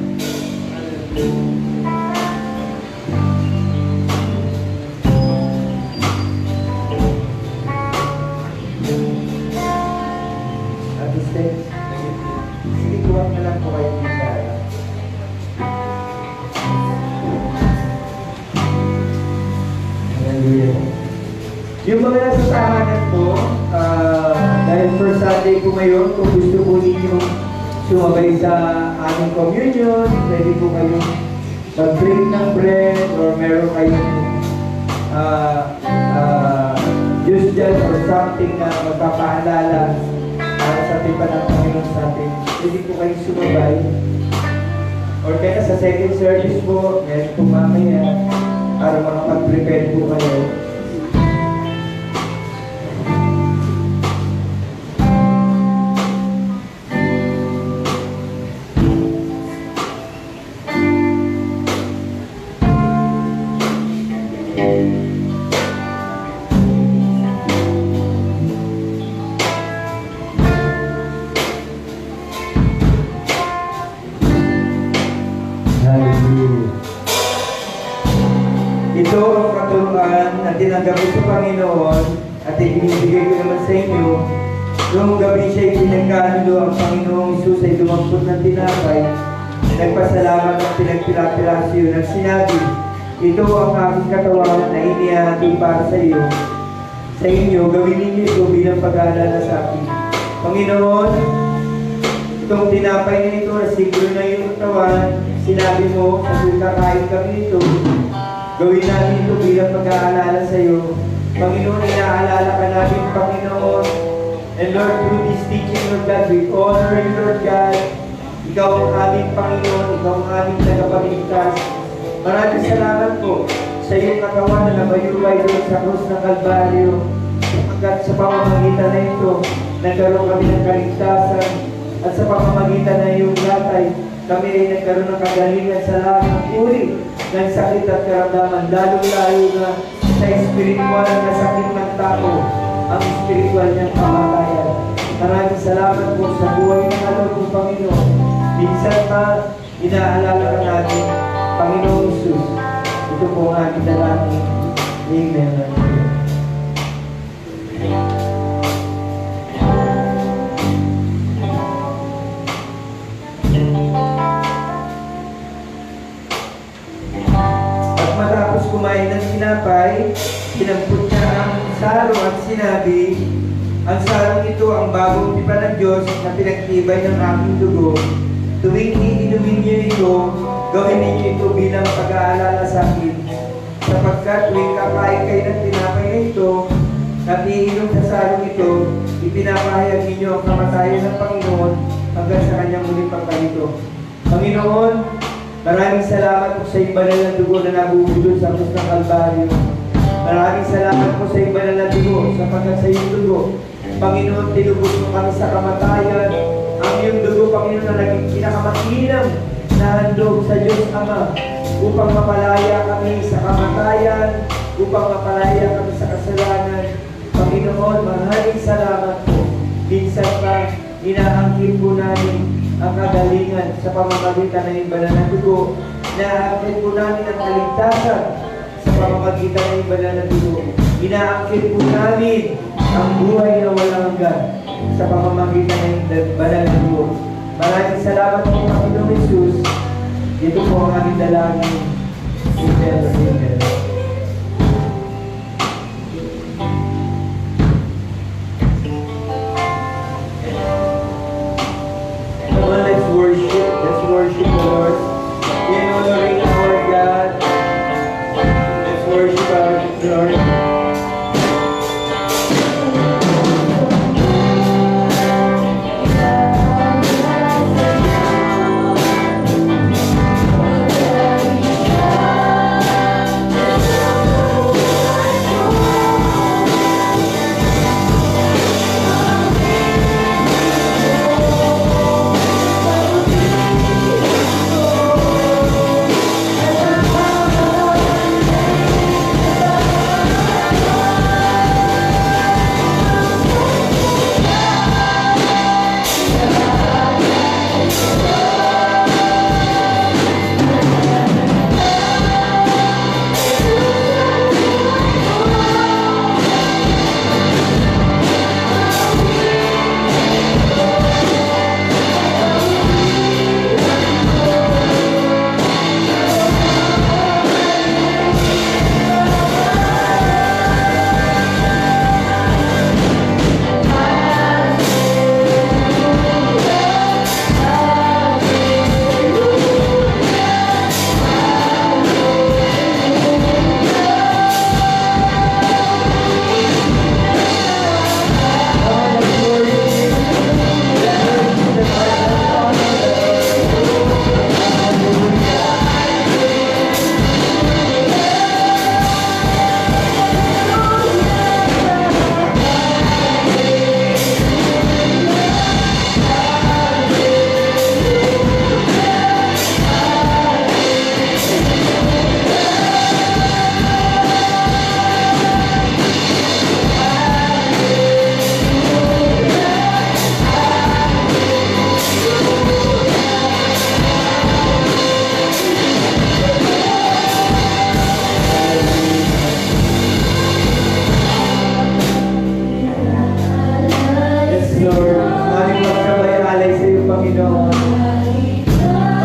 Sige, tuwag na lang po kayo dito. Hallelujah. Yung mga nasa tahanan po, dahil first Sunday po ngayon, kung gusto po ninyo sumabay sa aming communion, pwede po kayong mag-break ng bread or meron kayong juice dyan or something na magpapaalala para sa tipan ng Panginoon sa atin. Pwede po kayong sumabay. Or kaya sa second service po, meron po mamaya para makapag-prepare po kayo. Ito ang katuruan na tinanggap ko sa Panginoon at ibinibigay ko naman sa inyo. Noong gabi siya pinagkanulo, ang Panginoong Jesus ay dumampot ng tinapay, nagpasalamat at pinagpila-pila sa iyo ng sinabi, ito ang aking katawan na inihati para sa iyo. Sa inyo, gawin ninyo ito bilang pag-aalala sa akin. Panginoon, itong tinapay na ito na siguro na iyong katawan, sinabi mo, kung kakain kami nito, gawin natin ito bilang pag-aalala sa iyo. Panginoon, inaalala ka namin, Panginoon. And Lord, through this teaching, Lord God, we honor you, Lord God. Ikaw ang aming Panginoon, ikaw ang aming tagapagligtas. Maraming salamat po sa iyong katawan na nabayuway doon sa krus ng Kalbaryo. Hanggang sa pamamagitan na ito, nagkaroon kami ng kaligtasan. At sa pamamagitan na iyong gatay, kami ay nagkaroon ng kagalingan sa lahat ng uri ng sakit at karamdaman, lalong-lalo na sa espiritual na sakit ng tao, ang espiritual niyang kamatayan. Maraming salamat po sa buhay ng Lord ng Panginoon. Minsan pa, inaalala ka natin, Panginoon Jesus, ito po ang ating dalangin. Amen. At matapos kumain ng tinapay, sinampot niya ang saro at sinabi, ang sarong ito ang bagong tipan ng Diyos na pinagtibay ng aking dugo. Tuwing iinumin niyo ito, gawin ninyo ito bilang pag-aalala sa akin. Sapagkat tuwing kakain kayo ng tinapay na ito, at iinom sa sarong ito, ipinapahayag ninyo ang kamatayan ng Panginoon hanggang sa kanyang muling pagkalito. Panginoon, maraming salamat po sa iyong banal na dugo na nabubulod sa krus ng Kalbaryo. Maraming salamat po sa iyong banal na dugo sapagkat sa iyong dugo, Panginoon, tinubos mo kami sa kamatayan. Ang iyong dugo, Panginoon, na naging pinakamatinang na handog sa Diyos Ama upang mapalaya kami sa kamatayan, upang mapalaya kami sa kasalanan. Panginoon, maraming salamat po. Minsan pa, inaangkin po namin ang kagalingan sa pamamagitan ng banal na dugo. Inaangkin po namin ang kaligtasan sa pamamagitan ng banal na dugo. Inaangkin po namin ang buhay na walang hanggan sa pamamagitan ng banal na dugo. Maraming salamat po, Panginoon Jesus. Ito po ang aming dalangin. Amen. Amen. Come on, let's worship. Let's worship the Lord. In honoring our God. Let's worship our Lord.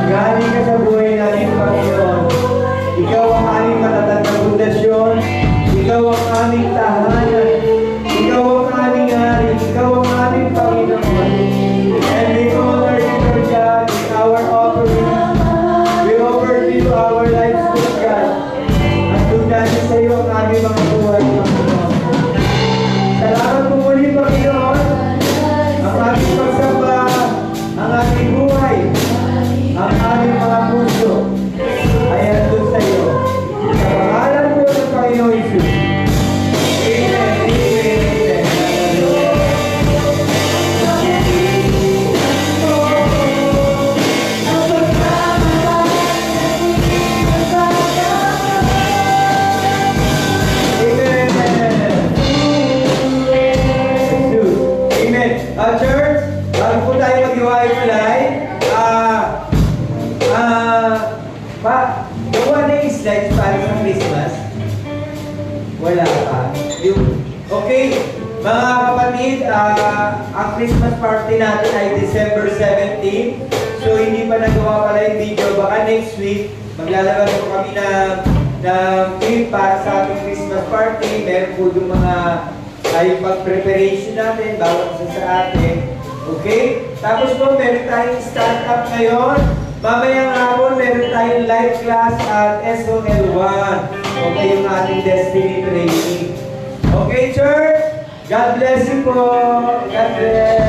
Magaling ka sa buhay namin, Panginoon. Ikaw ang aming Church, bago po tayo mag-iwalay, gawa na yung slides para sa Christmas. Wala pa. Okay, mga kapatid, ang Christmas party natin ay December 17. So, hindi pa nagawa pala yung video. Baka next week, maglalabas po kami ng film para sa ating Christmas party. Meron po yung mga yung pag-preparation natin, bawat isa sa atin. Okay? Tapos po, meron tayong start-up ngayon. Mamayang hapon, meron tayong live class at SOL1. Okay, yung ating Destiny Training. Okay, church? God bless you po. God bless.